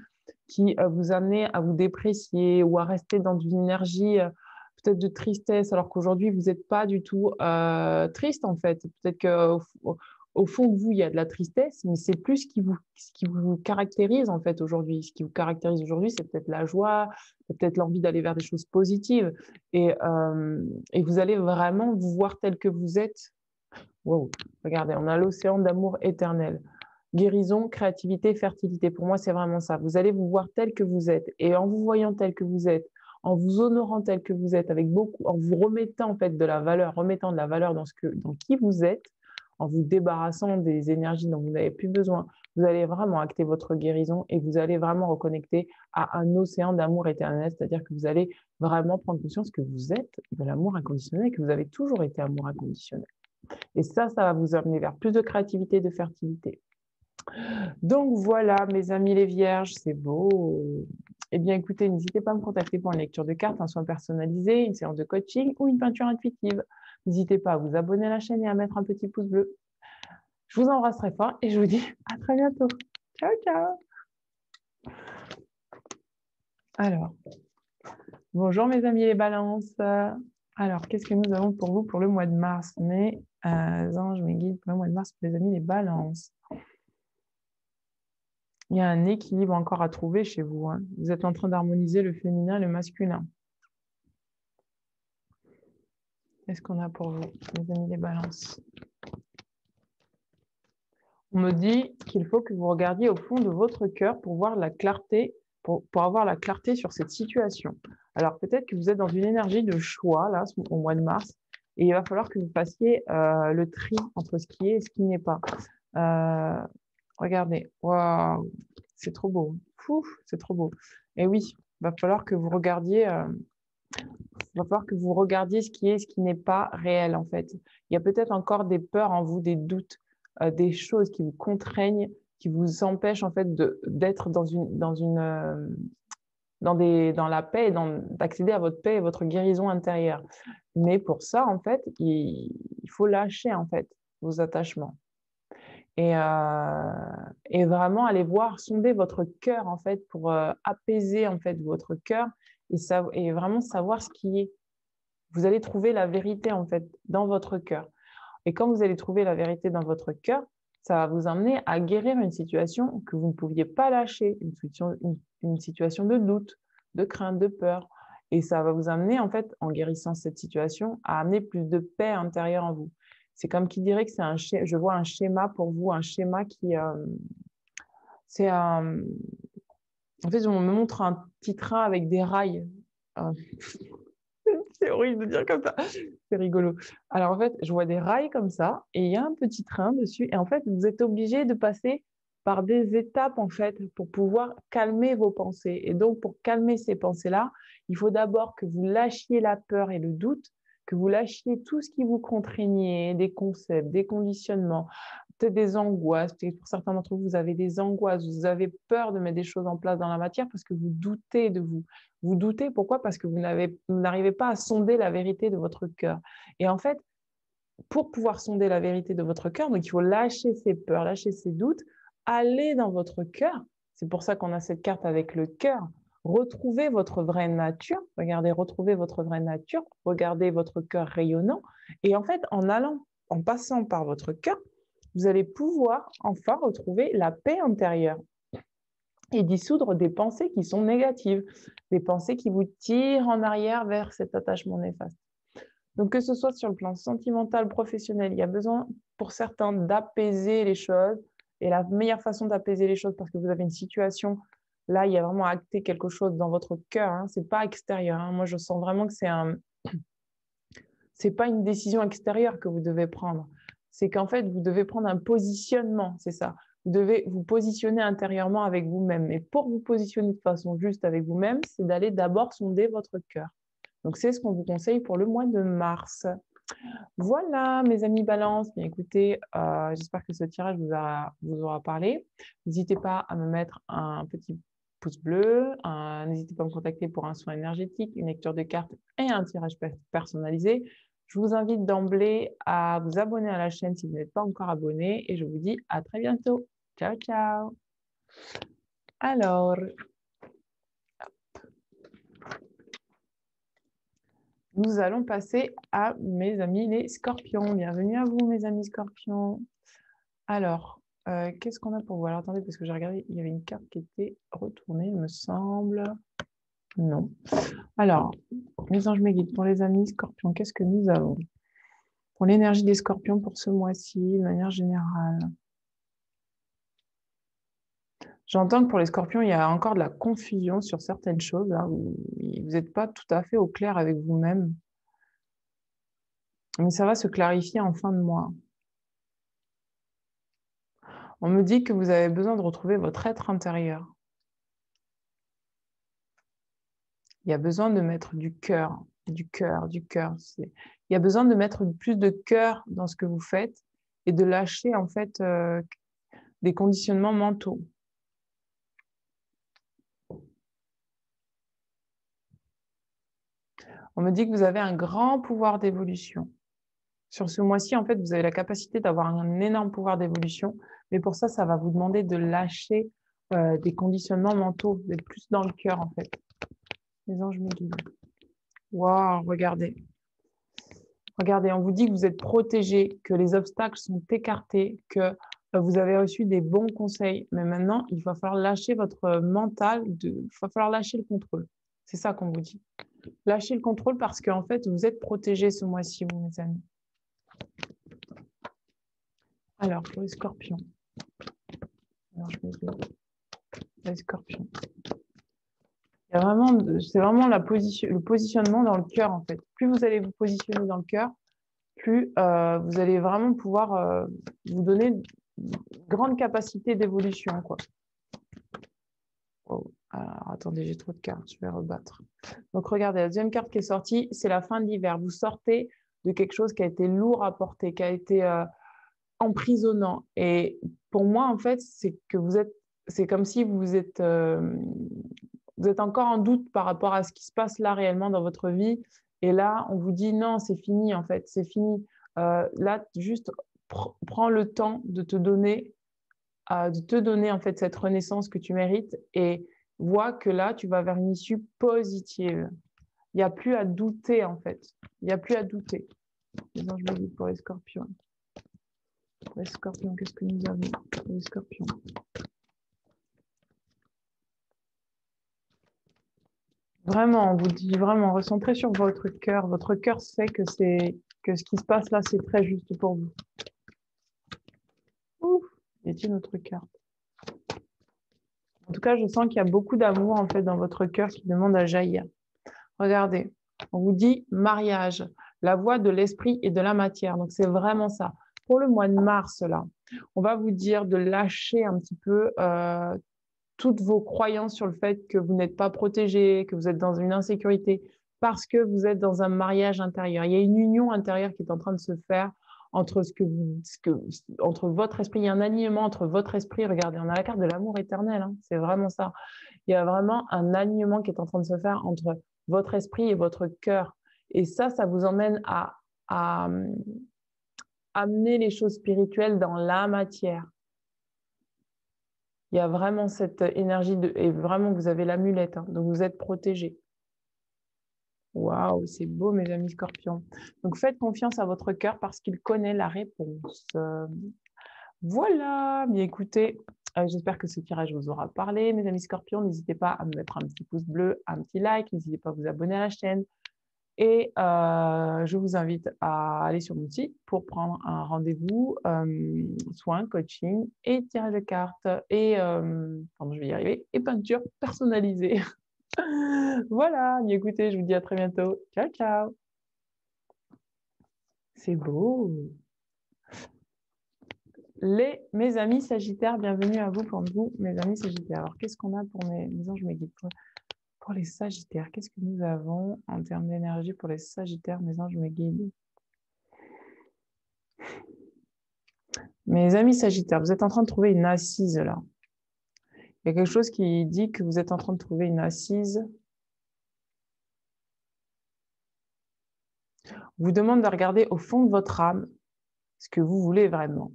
qui vous amenaient à vous déprécier ou à rester dans une énergie peut-être de tristesse, alors qu'aujourd'hui, vous n'êtes pas du tout triste, en fait. Peut-être qu'au fond de vous, il y a de la tristesse, mais c'est plus ce qui vous caractérise, en fait, aujourd'hui. Ce qui vous caractérise aujourd'hui, c'est peut-être la joie, c'est peut-être l'envie d'aller vers des choses positives. Et vous allez vraiment vous voir tel que vous êtes. Wow. Regardez, on a l'océan d'amour éternel. Guérison, créativité, fertilité. Pour moi, c'est vraiment ça. Vous allez vous voir tel que vous êtes. Et en vous voyant tel que vous êtes, en vous honorant tel que vous êtes, en vous remettant en fait de la valeur, remettant de la valeur dans qui vous êtes, en vous débarrassant des énergies dont vous n'avez plus besoin, vous allez vraiment acter votre guérison et vous allez vraiment reconnecter à un océan d'amour éternel, c'est-à-dire que vous allez vraiment prendre conscience que vous êtes de l'amour inconditionnel et que vous avez toujours été amour inconditionnel. Et ça va vous amener vers plus de créativité, de fertilité. Donc voilà, mes amis les vierges, c'est beau. Eh bien, écoutez, n'hésitez pas à me contacter pour une lecture de cartes, un soin personnalisé, une séance de coaching ou une peinture intuitive. N'hésitez pas à vous abonner à la chaîne et à mettre un petit pouce bleu. Je vous embrasse très fort et je vous dis à très bientôt. Ciao, ciao. Alors, bonjour mes amis les balances. Alors, qu'est-ce que nous avons pour vous pour le mois de mars? Mes anges, mes guides pour le mois de mars pour les amis les balances. Il y a un équilibre encore à trouver chez vous. Hein. Vous êtes en train d'harmoniser le féminin et le masculin. Qu'est-ce qu'on a pour vous, mes amis les balances? On me dit qu'il faut que vous regardiez au fond de votre cœur pour voir la clarté, pour avoir la clarté sur cette situation. Alors peut-être que vous êtes dans une énergie de choix là au mois de mars et il va falloir que vous fassiez le tri entre ce qui est et ce qui n'est pas. Regardez, waouh, c'est trop beau. C'est trop beau. Et oui, il va falloir que vous regardiez. Il va falloir que vous regardiez ce qui est et ce qui n'est pas réel en fait. Il y a peut-être encore des peurs en vous, des doutes, des choses qui vous contraignent, qui vous empêchent en fait d'être dans la paix, d'accéder à votre paix et votre guérison intérieure. Mais pour ça en fait, il faut lâcher en fait vos attachements. Et vraiment aller voir, sonder votre cœur en fait pour apaiser en fait votre cœur et vraiment savoir ce qui est. Vous allez trouver la vérité en fait dans votre cœur. Et quand vous allez trouver la vérité dans votre cœur, ça va vous amener à guérir une situation que vous ne pouviez pas lâcher, une situation de doute, de crainte, de peur. Et ça va vous amener en fait, en guérissant cette situation, à amener plus de paix intérieure en vous. C'est comme qui dirait que je vois un schéma pour vous, un schéma qui, c'est un, en fait, on me montre un petit train avec des rails. C'est horrible de dire comme ça, c'est rigolo. Alors en fait, je vois des rails comme ça et il y a un petit train dessus et en fait, vous êtes obligé de passer par des étapes en fait pour pouvoir calmer vos pensées. Et donc pour calmer ces pensées-là, il faut d'abord que vous lâchiez la peur et le doute, que vous lâchiez tout ce qui vous contraignait, des concepts, des conditionnements, peut-être des angoisses. Peut-être pour certains d'entre vous, vous avez des angoisses, vous avez peur de mettre des choses en place dans la matière parce que vous doutez de vous. Vous doutez, pourquoi? Parce que vous n'arrivez pas à sonder la vérité de votre cœur. Et en fait, pour pouvoir sonder la vérité de votre cœur, donc il faut lâcher ses peurs, lâcher ses doutes, aller dans votre cœur. C'est pour ça qu'on a cette carte avec le cœur. Retrouvez votre vraie nature. Regardez, retrouvez votre vraie nature. Regardez votre cœur rayonnant. Et en fait, en passant par votre cœur, vous allez pouvoir enfin retrouver la paix intérieure et dissoudre des pensées qui sont négatives, des pensées qui vous tirent en arrière vers cet attachement néfaste. Donc, que ce soit sur le plan sentimental, professionnel, il y a besoin pour certains d'apaiser les choses. Et la meilleure façon d'apaiser les choses, parce que vous avez une situation, là, il y a vraiment acté quelque chose dans votre cœur, hein, c'est pas extérieur. Hein. Moi, je sens vraiment que c'est pas une décision extérieure que vous devez prendre. C'est qu'en fait, vous devez prendre un positionnement, c'est ça. Vous devez vous positionner intérieurement avec vous-même. Et pour vous positionner de façon juste avec vous-même, c'est d'aller d'abord sonder votre cœur. Donc, c'est ce qu'on vous conseille pour le mois de mars. Voilà, mes amis Balance. Bien écoutez, j'espère que ce tirage vous aura parlé. N'hésitez pas à me mettre un petit pouce bleu. N'hésitez pas à me contacter pour un soin énergétique, une lecture de cartes et un tirage personnalisé. Je vous invite d'emblée à vous abonner à la chaîne si vous n'êtes pas encore abonné et je vous dis à très bientôt. Ciao, ciao. Alors, nous allons passer à mes amis les scorpions. Bienvenue à vous, mes amis scorpions. Alors, qu'est-ce qu'on a pour vous? Alors, attendez, parce que j'ai regardé, il y avait une carte qui était retournée, il me semble. Non. Alors, mes anges, mes guides, pour les amis scorpions, qu'est-ce que nous avons? Pour l'énergie des scorpions pour ce mois-ci, de manière générale. J'entends que pour les scorpions, il y a encore de la confusion sur certaines choses. Hein. Vous n'êtes pas tout à fait au clair avec vous-même. Mais ça va se clarifier en fin de mois. On me dit que vous avez besoin de retrouver votre être intérieur. Il y a besoin de mettre du cœur, du cœur, du cœur. Il y a besoin de mettre plus de cœur dans ce que vous faites et de lâcher en fait des conditionnements mentaux. On me dit que vous avez un grand pouvoir d'évolution. Sur ce mois-ci, en fait, vous avez la capacité d'avoir un énorme pouvoir d'évolution, mais pour ça, ça va vous demander de lâcher des conditionnements mentaux, d'être plus dans le cœur, en fait. Les anges me guident. Waouh, regardez. Regardez, on vous dit que vous êtes protégé, que les obstacles sont écartés, que vous avez reçu des bons conseils. Mais maintenant, il va falloir lâcher votre mental, il va falloir lâcher le contrôle. C'est ça qu'on vous dit. Lâchez le contrôle parce qu'en fait, vous êtes protégé ce mois-ci, vous, mes amis. Alors, pour les scorpions. Alors, je vais dire, les scorpions. C'est vraiment le positionnement dans le cœur, en fait. Plus vous allez vous positionner dans le cœur, plus vous allez vraiment pouvoir vous donner une grande capacité d'évolution, quoi. Oh, alors, attendez, j'ai trop de cartes, je vais rebattre. Donc, regardez, la deuxième carte qui est sortie, c'est la fin de l'hiver. Vous sortez de quelque chose qui a été lourd à porter, qui a été emprisonnant. Et pour moi, en fait, c'est comme si vous êtes encore en doute par rapport à ce qui se passe là réellement dans votre vie. Et là, on vous dit non, c'est fini, en fait, c'est fini. Là, juste prends le temps de te donner en fait cette renaissance que tu mérites et vois que là, tu vas vers une issue positive. Il n'y a plus à douter, en fait. Il n'y a plus à douter. Les anges me disent pour les scorpions. Pour les scorpions, qu'est-ce que nous avons pour les scorpions? Vraiment, on vous dit vraiment, recentrez sur votre cœur. Votre cœur sait que ce qui se passe là, c'est très juste pour vous. Ouf, y a-t-il une autre carte? En tout cas, je sens qu'il y a beaucoup d'amour en fait dans votre cœur qui demande à jaillir. Regardez, on vous dit mariage, la voie de l'esprit et de la matière. Donc c'est vraiment ça. Pour le mois de mars là, on va vous dire de lâcher un petit peu toutes vos croyances sur le fait que vous n'êtes pas protégé, que vous êtes dans une insécurité, parce que vous êtes dans un mariage intérieur. Il y a une union intérieure qui est en train de se faire entre entre votre esprit. Il y a un alignement entre votre esprit. Regardez, on a la carte de l'amour éternel. Hein, c'est vraiment ça. Il y a vraiment un alignement qui est en train de se faire entre votre esprit et votre cœur. Et ça vous emmène à amener les choses spirituelles dans la matière. Il y a vraiment cette énergie et vraiment vous avez l'amulette, hein, donc vous êtes protégé. Waouh, c'est beau mes amis scorpions. Donc faites confiance à votre cœur parce qu'il connaît la réponse. Voilà, bien écoutez, j'espère que ce tirage vous aura parlé mes amis scorpions. N'hésitez pas à me mettre un petit pouce bleu, un petit like, n'hésitez pas à vous abonner à la chaîne. Et je vous invite à aller sur mon site pour prendre un rendez-vous, soins, coaching et tirage de cartes et, pardon, je vais y arriver, et peinture personnalisée. Voilà, écoutez, je vous dis à très bientôt. Ciao, ciao. C'est beau. Mes amis Sagittaires, bienvenue à vous pour vous, mes amis Sagittaires. Alors, qu'est-ce qu'on a pour mes anges, mes guides? Pour les Sagittaires, qu'est-ce que nous avons en termes d'énergie pour les Sagittaires, mes anges, mes guides? Mes amis Sagittaires, vous êtes en train de trouver une assise là. Il y a quelque chose qui dit que vous êtes en train de trouver une assise. Vous demande de regarder au fond de votre âme ce que vous voulez vraiment.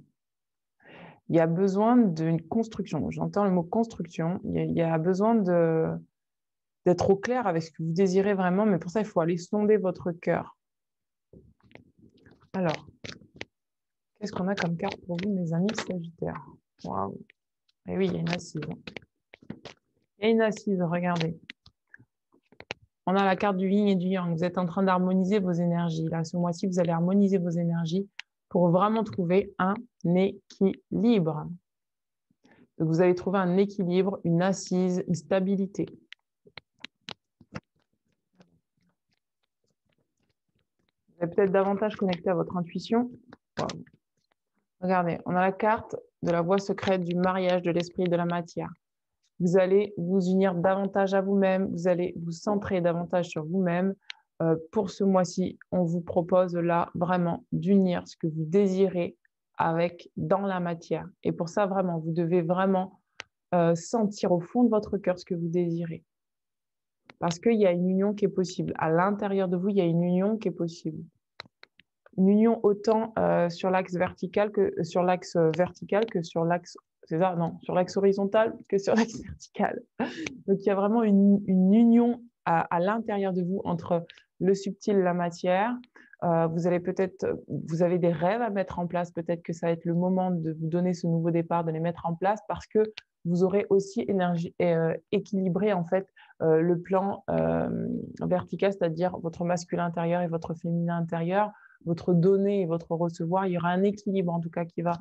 Il y a besoin d'une construction. J'entends le mot construction. Il y a besoin d'être au clair avec ce que vous désirez vraiment, mais pour ça, il faut aller sonder votre cœur. Alors, qu'est-ce qu'on a comme carte pour vous, mes amis Sagittaires? Waouh! Et oui, il y a une assise. Il y a une assise, regardez. On a la carte du yin et du yang. Vous êtes en train d'harmoniser vos énergies. Là, ce mois-ci, vous allez harmoniser vos énergies pour vraiment trouver un équilibre. Donc, vous allez trouver un équilibre, une assise, une stabilité. Vous êtes peut-être davantage connecté à votre intuition. Wow. Regardez, on a la carte de la voie secrète du mariage de l'esprit et de la matière. Vous allez vous unir davantage à vous-même, vous allez vous centrer davantage sur vous-même. Pour ce mois-ci, on vous propose là vraiment d'unir ce que vous désirez dans la matière. Et pour ça, vraiment, vous devez vraiment sentir au fond de votre cœur ce que vous désirez. Parce qu'il y a une union qui est possible. À l'intérieur de vous, il y a une union qui est possible. Une union autant sur l'axe vertical que sur l'axe c'est ça, non, sur l'axe horizontal que sur l'axe vertical. Donc, il y a vraiment une union à l'intérieur de vous entre le subtil et la matière. Vous avez des rêves à mettre en place. Peut-être que ça va être le moment de vous donner ce nouveau départ, de les mettre en place parce que vous aurez aussi équilibré en fait le plan vertical, c'est-à-dire votre masculin intérieur et votre féminin intérieur, votre donner et votre recevoir. Il y aura un équilibre en tout cas qui va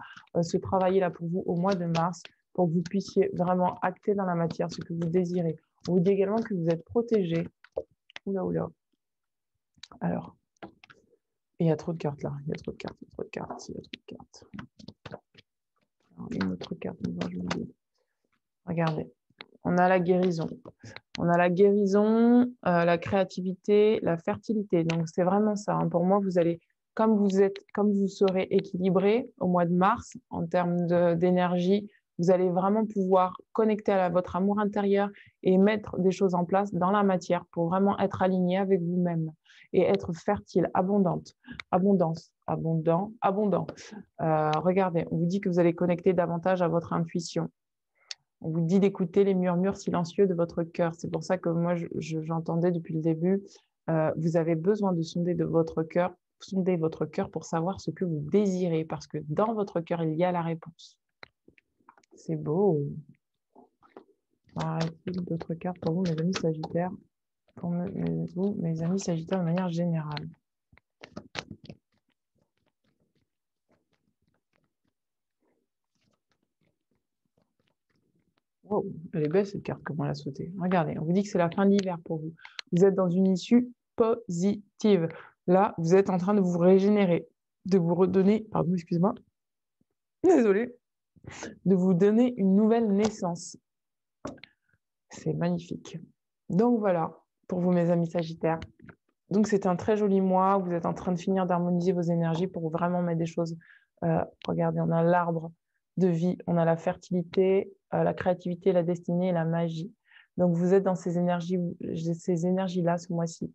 se travailler là pour vous au mois de mars pour que vous puissiez vraiment acter dans la matière ce que vous désirez. On vous dit également que vous êtes protégé. Oula, oula. Alors, il y a trop de cartes là. Il y a trop de cartes, il y a trop de cartes, il y a trop de cartes. Alors, une autre carte, regardez. On a la guérison. On a la guérison, la créativité, la fertilité. Donc, c'est vraiment ça. Hein. Pour moi, vous allez, comme vous serez équilibré au mois de mars en termes d'énergie, vous allez vraiment pouvoir connecter à votre amour intérieur et mettre des choses en place dans la matière pour vraiment être aligné avec vous-même et être fertile, abondante, abondance, abondant. Regardez, on vous dit que vous allez connecter davantage à votre intuition. On vous dit d'écouter les murmures silencieux de votre cœur. C'est pour ça que moi, j'entendais depuis le début, vous avez besoin de sonder votre cœur pour savoir ce que vous désirez, parce que dans votre cœur, il y a la réponse. C'est beau. A-t-il d'autres cartes pour vous, mes amis Sagittaires? Pour vous, mes amis Sagittaires, de manière générale. Wow, elle est belle cette carte, comment elle a sauté. Regardez, on vous dit que c'est la fin de l'hiver pour vous. Vous êtes dans une issue positive. Là, vous êtes en train de vous régénérer, de vous redonner, pardon, excuse-moi, désolée, de vous donner une nouvelle naissance. C'est magnifique. Donc voilà, pour vous mes amis Sagittaires. Donc c'est un très joli mois, vous êtes en train de finir d'harmoniser vos énergies pour vraiment mettre des choses. Regardez, on a l'arbre de vie, on a la fertilité, la créativité, la destinée et la magie. Donc vous êtes dans ces énergies-là ce mois-ci.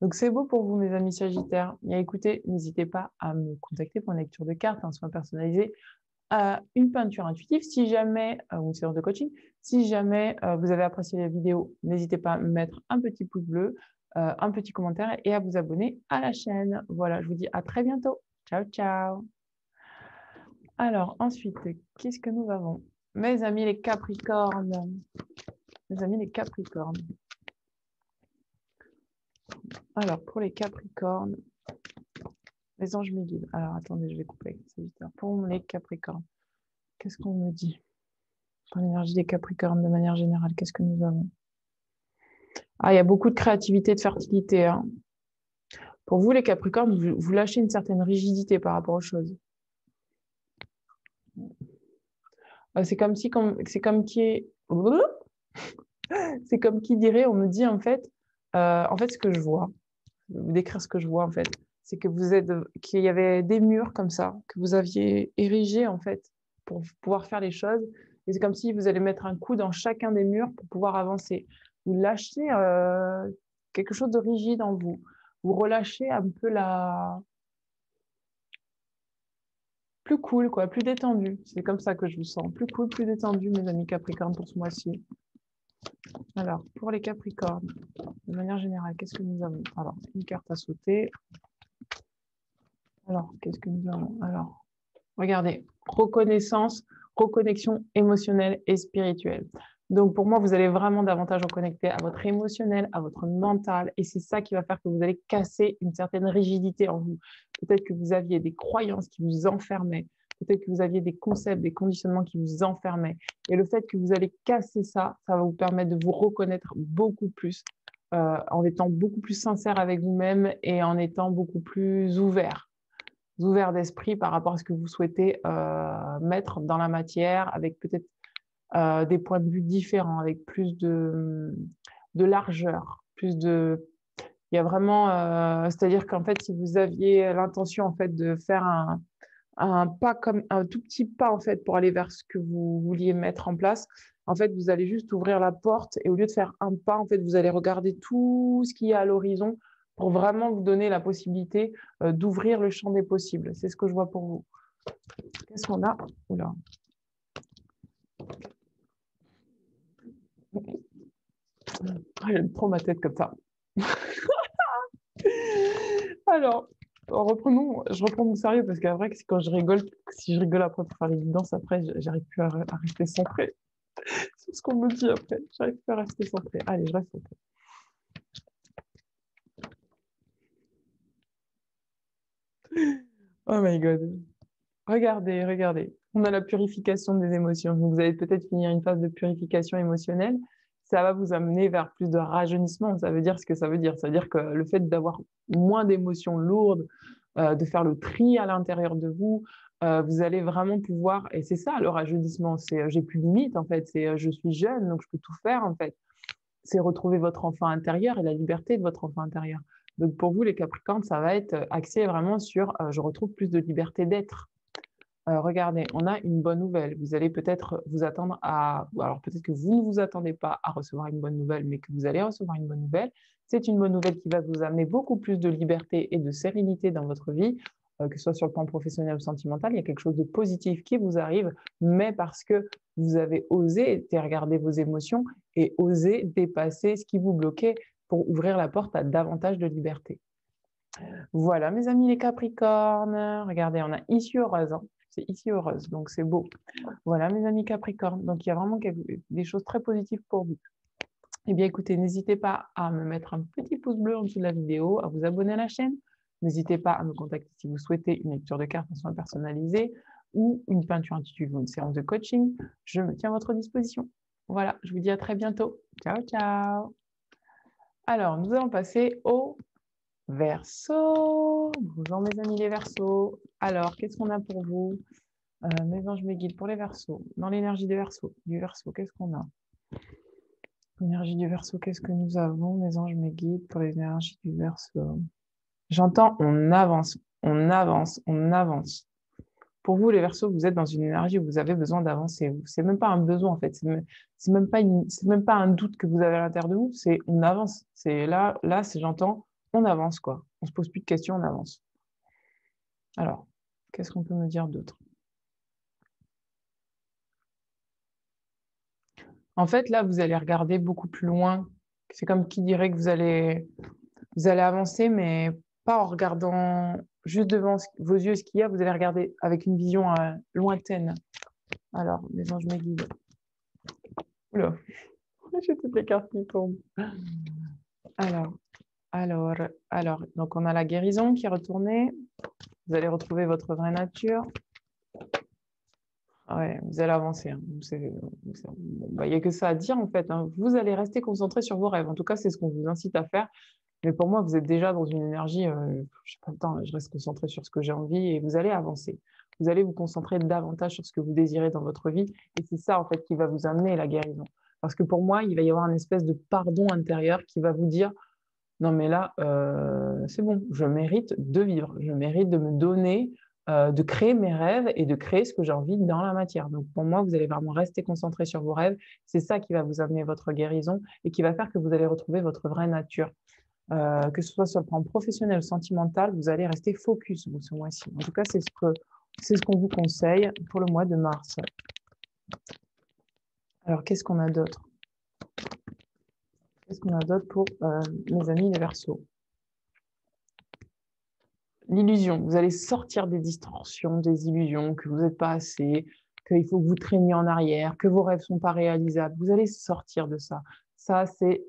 Donc c'est beau pour vous mes amis Sagittaires. Et écoutez, n'hésitez pas à me contacter pour une lecture de cartes, un soin personnalisé, une peinture intuitive, si jamais, ou une séance de coaching, si jamais vous avez apprécié la vidéo, n'hésitez pas à me mettre un petit pouce bleu, un petit commentaire et à vous abonner à la chaîne. Voilà, je vous dis à très bientôt. Ciao, ciao. Alors, ensuite, qu'est-ce que nous avons? Mes amis les Capricornes. Mes amis les Capricornes. Alors, pour les Capricornes, les anges me guident. Alors, attendez, je vais couper. Pour les Capricornes, qu'est-ce qu'on me dit? Pour l'énergie des Capricornes de manière générale, qu'est-ce que nous avons? Ah, il y a beaucoup de créativité et de fertilité. Hein. Pour vous, les Capricornes, vous lâchez une certaine rigidité par rapport aux choses. C'est comme qui dirait, on me dit en fait ce que je vois. Je vais vous décrire ce que je vois en fait. c'est que qu'il y avait des murs comme ça, que vous aviez érigés en fait, pour pouvoir faire les choses. Et c'est comme si vous allez mettre un coup dans chacun des murs pour pouvoir avancer. Vous lâchez quelque chose de rigide en vous. Vous relâchez un peu plus cool, quoi, plus détendu. C'est comme ça que je vous sens. Plus cool, plus détendu, mes amis Capricorne, pour ce mois-ci. Alors, pour les Capricornes, de manière générale, qu'est-ce que nous avons? Alors, une carte à sauter. Alors, qu'est-ce que nous avons? Alors, regardez, reconnaissance, reconnexion émotionnelle et spirituelle. Donc, pour moi, vous allez vraiment davantage reconnecter à votre émotionnel, à votre mental, et c'est ça qui va faire que vous allez casser une certaine rigidité en vous. Peut-être que vous aviez des croyances qui vous enfermaient, peut-être que vous aviez des concepts, des conditionnements qui vous enfermaient. Et le fait que vous allez casser ça, ça va vous permettre de vous reconnaître beaucoup plus, en étant beaucoup plus sincère avec vous-même et en étant beaucoup plus ouvert d'esprit par rapport à ce que vous souhaitez mettre dans la matière, avec peut-être des points de vue différents, avec plus de largeur, il y a vraiment, c'est-à-dire qu'en fait, si vous aviez l'intention en fait de faire un pas comme un tout petit pas en fait pour aller vers ce que vous vouliez mettre en place, en fait, vous allez juste ouvrir la porte et au lieu de faire un pas, en fait, vous allez regarder tout ce qu'il y a à l'horizon pour vraiment vous donner la possibilité d'ouvrir le champ des possibles. C'est ce que je vois pour vous. Qu'est-ce qu'on a? Oula. J'aime trop ma tête comme ça. Alors, je reprends mon sérieux parce qu'après, quand je rigole, si je rigole après pour faire l'évidence, après, j'arrive plus à rester centrée. C'est ce qu'on me dit après. J'arrive plus à rester centrée. Allez, je reste centrée. Oh my God. Regardez, regardez. On a la purification des émotions. Donc, vous allez peut-être finir une phase de purification émotionnelle. Ça va vous amener vers plus de rajeunissement. Ça veut dire ce que ça veut dire. Ça veut dire que le fait d'avoir moins d'émotions lourdes, de faire le tri à l'intérieur de vous, vous allez vraiment pouvoir, et c'est ça le rajeunissement, c'est j'ai plus de limite en fait, c'est je suis jeune donc je peux tout faire en fait. C'est retrouver votre enfant intérieur et la liberté de votre enfant intérieur. Donc pour vous les Capricornes, ça va être axé vraiment sur je retrouve plus de liberté d'être. Regardez, on a une bonne nouvelle. Vous allez peut-être vous attendre à... Alors peut-être que vous ne vous attendez pas à recevoir une bonne nouvelle, mais que vous allez recevoir une bonne nouvelle. C'est une bonne nouvelle qui va vous amener beaucoup plus de liberté et de sérénité dans votre vie, que ce soit sur le plan professionnel ou sentimental. Il y a quelque chose de positif qui vous arrive, mais parce que vous avez osé regarder vos émotions et osé dépasser ce qui vous bloquait pour ouvrir la porte à davantage de liberté. Voilà, mes amis les Capricornes. Regardez, on a issue heureuse. Hein. C'est issue heureuse, donc c'est beau. Voilà, mes amis Capricornes. Donc, il y a vraiment des choses très positives pour vous. Eh bien, écoutez, n'hésitez pas à me mettre un petit pouce bleu en dessous de la vidéo, à vous abonner à la chaîne. N'hésitez pas à me contacter si vous souhaitez une lecture de cartes en soins personnalisés ou une peinture intuitive ou une séance de coaching. Je me tiens à votre disposition. Voilà, je vous dis à très bientôt. Ciao, ciao. Alors, nous allons passer au Verseau. Bonjour mes amis les Verseaux. Alors, qu'est-ce qu'on a pour vous? Mes anges, mes guides pour les Verseaux. Dans l'énergie des Verseaux, qu'est-ce qu'on a? L'énergie du Verseau, qu'est-ce que nous avons? Mes anges, mes guides pour l'énergie du Verseau. J'entends, on avance, on avance, on avance. Pour vous, les Verseaux, vous êtes dans une énergie où vous avez besoin d'avancer. C'est même pas un besoin, en fait. C'est même pas un doute que vous avez à l'intérieur de vous. C'est on avance. C'est là, c'est j'entends, on avance, quoi. On se pose plus de questions, on avance. Alors, qu'est-ce qu'on peut me dire d'autre? En fait, là, vous allez regarder beaucoup plus loin. C'est comme qui dirait que vous allez avancer, mais pas en regardant juste devant vos yeux ce qu'il y a. Vous allez regarder avec une vision lointaine. Alors, mes anges, mes guides. Oula, j'ai toutes les cartes qui tombent. Alors, donc on a la guérison qui est retournée. Vous allez retrouver votre vraie nature. Ouais, vous allez avancer. Hein. Il n'y a que ça à dire en fait. Hein. Vous allez rester concentré sur vos rêves. En tout cas, c'est ce qu'on vous incite à faire. Mais pour moi, vous êtes déjà dans une énergie, je n'ai pas le temps, je reste concentré sur ce que j'ai envie et vous allez avancer. Vous allez vous concentrer davantage sur ce que vous désirez dans votre vie. Et c'est ça, en fait, qui va vous amener la guérison. Parce que pour moi, il va y avoir une espèce de pardon intérieur qui va vous dire, non mais là, c'est bon, je mérite de vivre, je mérite de me donner, de créer mes rêves et de créer ce que j'ai envie dans la matière. Donc pour moi, vous allez vraiment rester concentré sur vos rêves. C'est ça qui va vous amener votre guérison et qui va faire que vous allez retrouver votre vraie nature. Que ce soit sur le plan professionnel ou sentimental, vous allez rester focus vous, ce mois-ci. En tout cas, c'est ce qu'on vous conseille pour le mois de mars. Alors, qu'est-ce qu'on a d'autre? Qu'est-ce qu'on a d'autre pour mes amis les Verseaux? L'illusion. Vous allez sortir des distorsions, des illusions, que vous n'êtes pas assez, qu'il faut que vous traîniez en arrière, que vos rêves ne sont pas réalisables. Vous allez sortir de ça. Ça, c'est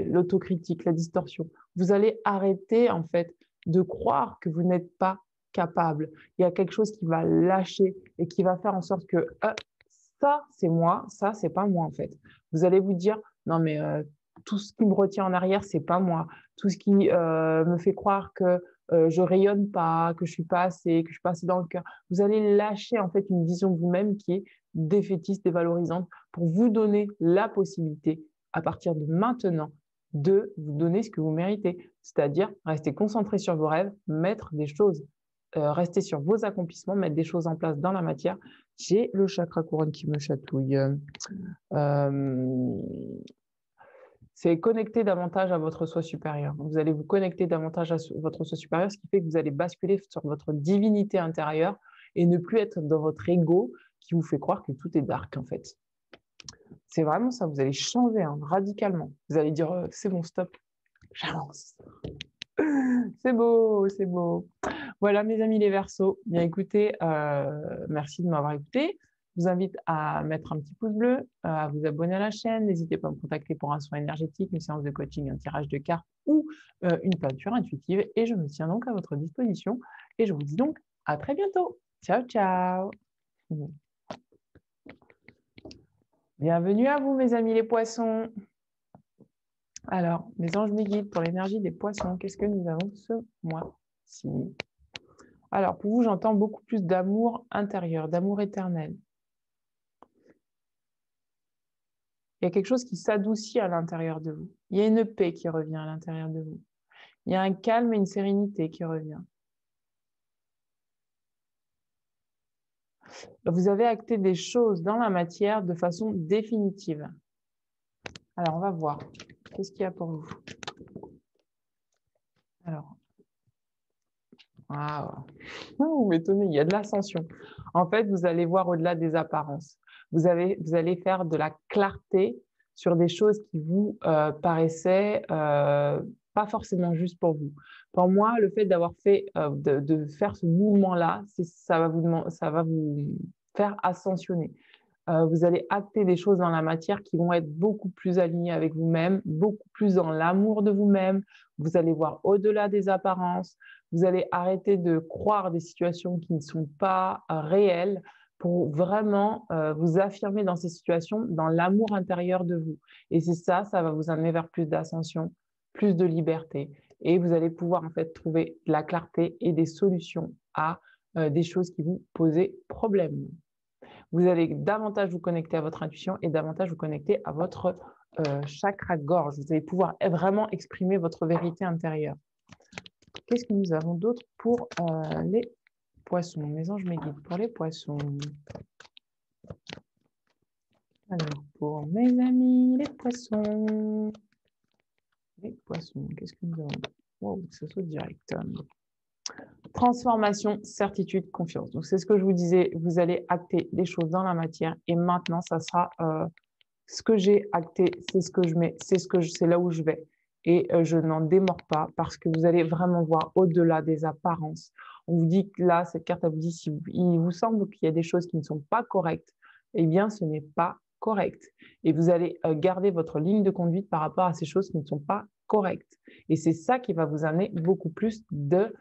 l'autocritique, la distorsion. Vous allez arrêter, en fait, de croire que vous n'êtes pas capable. Il y a quelque chose qui va lâcher et qui va faire en sorte que ça, c'est moi, ça, c'est pas moi, en fait. Vous allez vous dire, non, mais tout ce qui me retient en arrière, c'est pas moi. Tout ce qui me fait croire que je rayonne pas, que je suis pas assez, que je suis pas assez dans le cœur. Vous allez lâcher, en fait, une vision de vous-même qui est défaitiste, dévalorisante, pour vous donner la possibilité, à partir de maintenant, de vous donner ce que vous méritez. C'est-à-dire rester concentré sur vos rêves, mettre des choses, rester sur vos accomplissements, mettre des choses en place dans la matière. J'ai le chakra couronne qui me chatouille. C'est connecter davantage à votre soi supérieur. Vous allez vous connecter davantage à votre soi supérieur, ce qui fait que vous allez basculer sur votre divinité intérieure et ne plus être dans votre ego qui vous fait croire que tout est dark, en fait. C'est vraiment ça, vous allez changer radicalement. Vous allez dire, c'est bon, stop, j'avance. C'est beau, c'est beau. Voilà, mes amis les Verseaux. Bien écoutez, merci de m'avoir écouté. Je vous invite à mettre un petit pouce bleu, à vous abonner à la chaîne. N'hésitez pas à me contacter pour un soin énergétique, une séance de coaching, un tirage de cartes ou une peinture intuitive. Et je me tiens donc à votre disposition. Et je vous dis donc à très bientôt. Ciao, ciao. Bienvenue à vous, mes amis les poissons. Alors, mes anges me guident pour l'énergie des poissons. Qu'est-ce que nous avons ce mois-ci? Alors, pour vous, j'entends beaucoup plus d'amour intérieur, d'amour éternel. Il y a quelque chose qui s'adoucit à l'intérieur de vous. Il y a une paix qui revient à l'intérieur de vous. Il y a un calme et une sérénité qui revient. Vous avez acté des choses dans la matière de façon définitive. Alors, on va voir. Qu'est-ce qu'il y a pour vous? Alors, vous m'étonnez, il y a de l'ascension. En fait, vous allez voir au-delà des apparences. Vous allez faire de la clarté sur des choses qui vous paraissaient pas forcément justes pour vous. Pour moi, le fait d'avoir fait, de faire ce mouvement-là, ça va vous faire ascensionner. Vous allez acter des choses dans la matière qui vont être beaucoup plus alignées avec vous-même, beaucoup plus dans l'amour de vous-même. Vous allez voir au-delà des apparences. Vous allez arrêter de croire des situations qui ne sont pas réelles pour vraiment vous affirmer dans ces situations, dans l'amour intérieur de vous. Et c'est ça, ça va vous amener vers plus d'ascension, plus de liberté. Et vous allez pouvoir en fait trouver de la clarté et des solutions à des choses qui vous posaient problème. Vous allez davantage vous connecter à votre intuition et davantage vous connecter à votre chakra gorge. Vous allez pouvoir vraiment exprimer votre vérité intérieure. Qu'est-ce que nous avons d'autre pour les poissons? Mes anges me guident pour les poissons. Alors, pour mes amis, les poissons. Les poissons, qu'est-ce que nous avons? Wow, ça saute direct. Transformation, certitude, confiance. Donc, c'est ce que je vous disais, vous allez acter des choses dans la matière et maintenant, ça sera ce que j'ai acté, c'est ce que je mets, c'est là où je vais. Et je n'en démords pas parce que vous allez vraiment voir au-delà des apparences. On vous dit que là, cette carte, elle vous dit, si il vous semble qu'il y a des choses qui ne sont pas correctes, eh bien, ce n'est pas correct. Et vous allez garder votre ligne de conduite par rapport à ces choses qui ne sont pas correctes. Et c'est ça qui va vous amener beaucoup plus de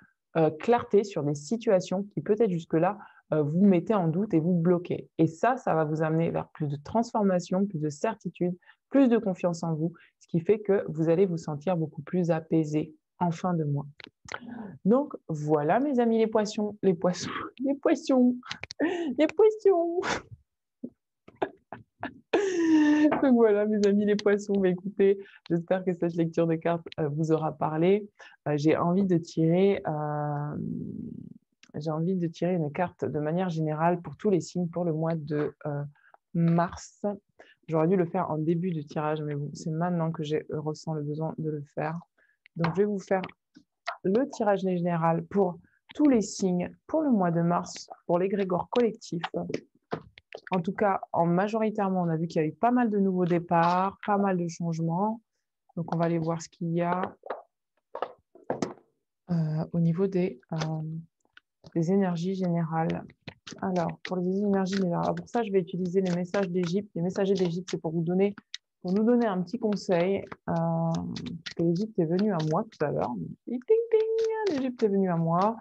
clarté sur des situations qui peut-être jusque-là vous mettez en doute et vous bloquez. Et ça va vous amener vers plus de transformation, plus de certitude, plus de confiance en vous, ce qui fait que vous allez vous sentir beaucoup plus apaisé en fin de mois. Donc voilà mes amis les poissons, les poissons, les poissons, les poissons. Donc voilà, mes amis les poissons, bah, écoutez, j'espère que cette lecture de cartes vous aura parlé. J'ai envie de tirer une carte de manière générale pour tous les signes pour le mois de mars. J'aurais dû le faire en début de tirage, mais bon, c'est maintenant que je ressens le besoin de le faire. Donc, je vais vous faire le tirage général pour tous les signes pour le mois de mars, pour l'égrégore collectif. En tout cas, majoritairement, on a vu qu'il y a eu pas mal de nouveaux départs, pas mal de changements. Donc, on va aller voir ce qu'il y a au niveau des énergies générales. Alors, pour les énergies générales, pour ça, je vais utiliser les messages d'Égypte. Les messagers d'Égypte, c'est pour nous donner un petit conseil. Que l'Égypte est venue à moi tout à l'heure. Ping, ping, l'Égypte est venue à moi.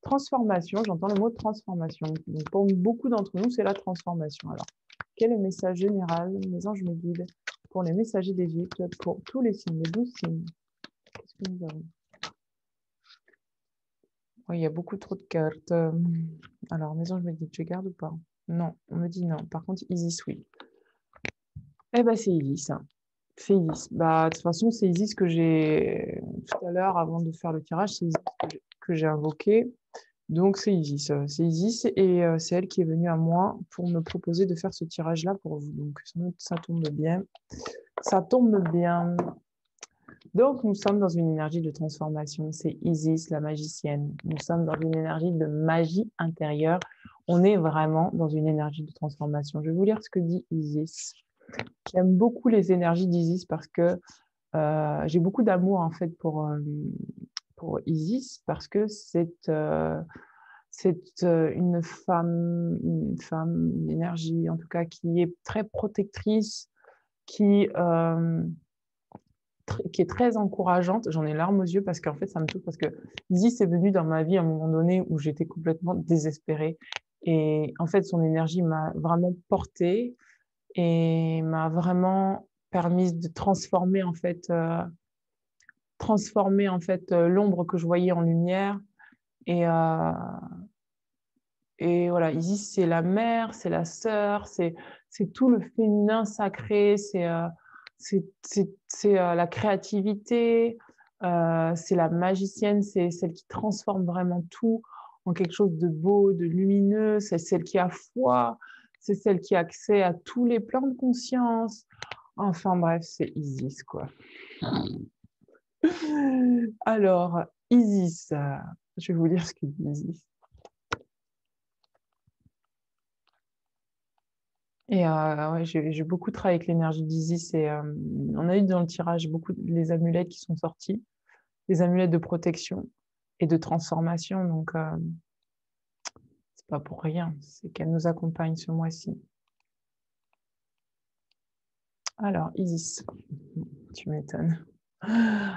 Transformation, j'entends le mot transformation. Donc, pour beaucoup d'entre nous, c'est la transformation. Alors, quel est le message général? Mes anges me guident pour les messagers d'Égypte, pour tous les signes, les 12 signes. Qu'est-ce que nous avons? Oui, il y a beaucoup trop de cartes. Alors, mes anges me disent, je garde ou pas? Non, on me dit non. Par contre, Isis, oui. Eh bien, c'est Isis. C'est Isis. Bah, de toute façon, c'est Isis que j'ai tout à l'heure, avant de faire le tirage, c'est Isis que j'ai invoqué. Donc, c'est Isis. C'est Isis et c'est elle qui est venue à moi pour me proposer de faire ce tirage-là pour vous. Donc, ça tombe bien. Ça tombe bien. Donc, nous sommes dans une énergie de transformation. C'est Isis, la magicienne. Nous sommes dans une énergie de magie intérieure. On est vraiment dans une énergie de transformation. Je vais vous lire ce que dit Isis. J'aime beaucoup les énergies d'Isis parce que j'ai beaucoup d'amour en fait pour Isis parce que c'est une femme, une énergie en tout cas qui est très protectrice, qui est très encourageante. J'en ai larmes aux yeux parce qu'en fait, ça me touche parce que Isis est venue dans ma vie à un moment donné où j'étais complètement désespérée. Et en fait, son énergie m'a vraiment portée et m'a vraiment permis de transformer l'ombre que je voyais en lumière. Et voilà, Isis, c'est la mère, c'est la sœur, c'est tout le féminin sacré, c'est la créativité, c'est la magicienne, c'est celle qui transforme vraiment tout en quelque chose de beau, de lumineux, c'est celle qui a foi, c'est celle qui a accès à tous les plans de conscience. Enfin bref, c'est Isis, quoi. Alors, Isis, je vais vous lire ce que dit Isis. Et ouais, j'ai beaucoup travaillé avec l'énergie d'Isis et on a eu dans le tirage beaucoup les amulettes qui sont sorties, les amulettes de protection et de transformation. Donc, c'est pas pour rien, c'est qu'elle nous accompagne ce mois-ci. Alors, Isis, tu m'étonnes.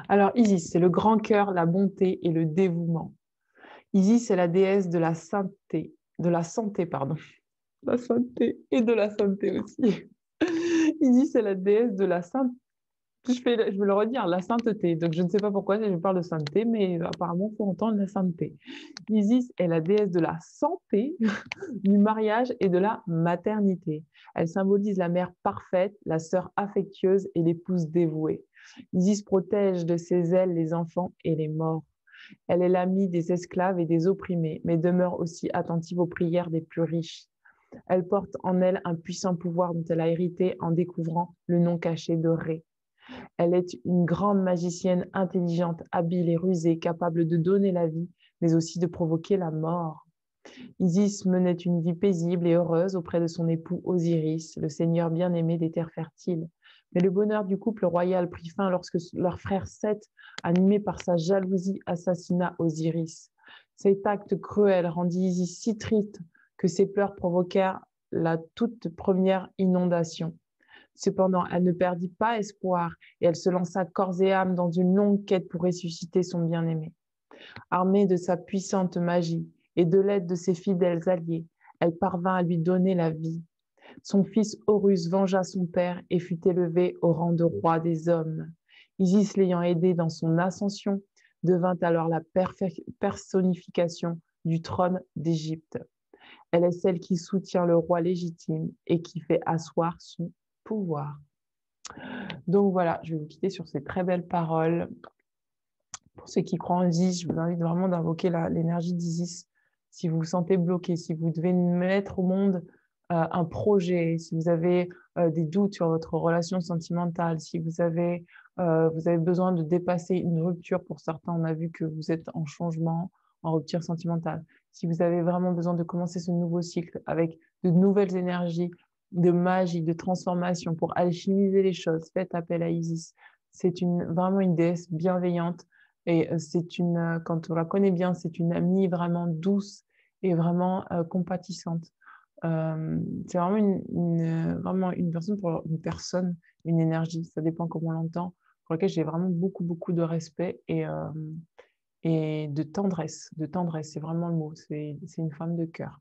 Alors, Isis, c'est le grand cœur, la bonté et le dévouement. Isis est la déesse de la sainteté, pardon. La sainteté et de la sainteté aussi. Isis est la déesse de la sainteté. Je vais le redire, la sainteté. Donc, je ne sais pas pourquoi je parle de sainteté, mais apparemment, il faut entendre la sainteté. Isis est la déesse de la santé, du mariage et de la maternité. Elle symbolise la mère parfaite, la sœur affectueuse et l'épouse dévouée. Isis protège de ses ailes les enfants et les morts. Elle est l'amie des esclaves et des opprimés, mais demeure aussi attentive aux prières des plus riches. Elle porte en elle un puissant pouvoir dont elle a hérité en découvrant le nom caché de Ré. Elle est une grande magicienne intelligente, habile et rusée, capable de donner la vie, mais aussi de provoquer la mort. Isis menait une vie paisible et heureuse auprès de son époux Osiris, le seigneur bien-aimé des terres fertiles. Mais le bonheur du couple royal prit fin lorsque leur frère Seth, animé par sa jalousie, assassina Osiris. Cet acte cruel rendit Isis si triste que ses pleurs provoquèrent la toute première inondation. Cependant, elle ne perdit pas espoir et elle se lança corps et âme dans une longue quête pour ressusciter son bien-aimé. Armée de sa puissante magie et de l'aide de ses fidèles alliés, elle parvint à lui donner la vie. Son fils Horus vengea son père et fut élevé au rang de roi des hommes. Isis, l'ayant aidé dans son ascension, devint alors la personnification du trône d'Égypte. Elle est celle qui soutient le roi légitime et qui fait asseoir son pouvoir. Donc voilà, je vais vous quitter sur ces très belles paroles. Pour ceux qui croient en Isis, je vous invite vraiment d'invoquer l'énergie d'Isis. Si vous vous sentez bloqué, si vous devez mettre au monde un projet, si vous avez des doutes sur votre relation sentimentale, si vous avez besoin de dépasser une rupture, pour certains, on a vu que vous êtes en changement, en rupture sentimentale. Si vous avez vraiment besoin de commencer ce nouveau cycle avec de nouvelles énergies, de magie, de transformation pour alchimiser les choses, faites appel à Isis. C'est vraiment une déesse bienveillante et quand on la connaît bien, c'est une amie vraiment douce et vraiment compatissante. C'est vraiment vraiment une personne pour une personne, une énergie, ça dépend comment on l'entend, pour laquelle j'ai vraiment beaucoup, beaucoup de respect et de tendresse. De tendresse, c'est vraiment le mot, c'est une femme de cœur.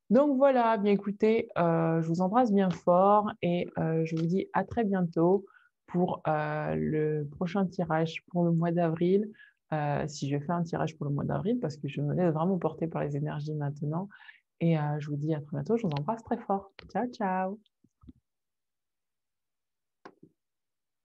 Donc voilà, bien écoutez, je vous embrasse bien fort et je vous dis à très bientôt pour le prochain tirage pour le mois d'avril. Si je fais un tirage pour le mois d'avril, parce que je me laisse vraiment porter par les énergies maintenant. Et je vous dis à très bientôt, je vous embrasse très fort. Ciao, ciao!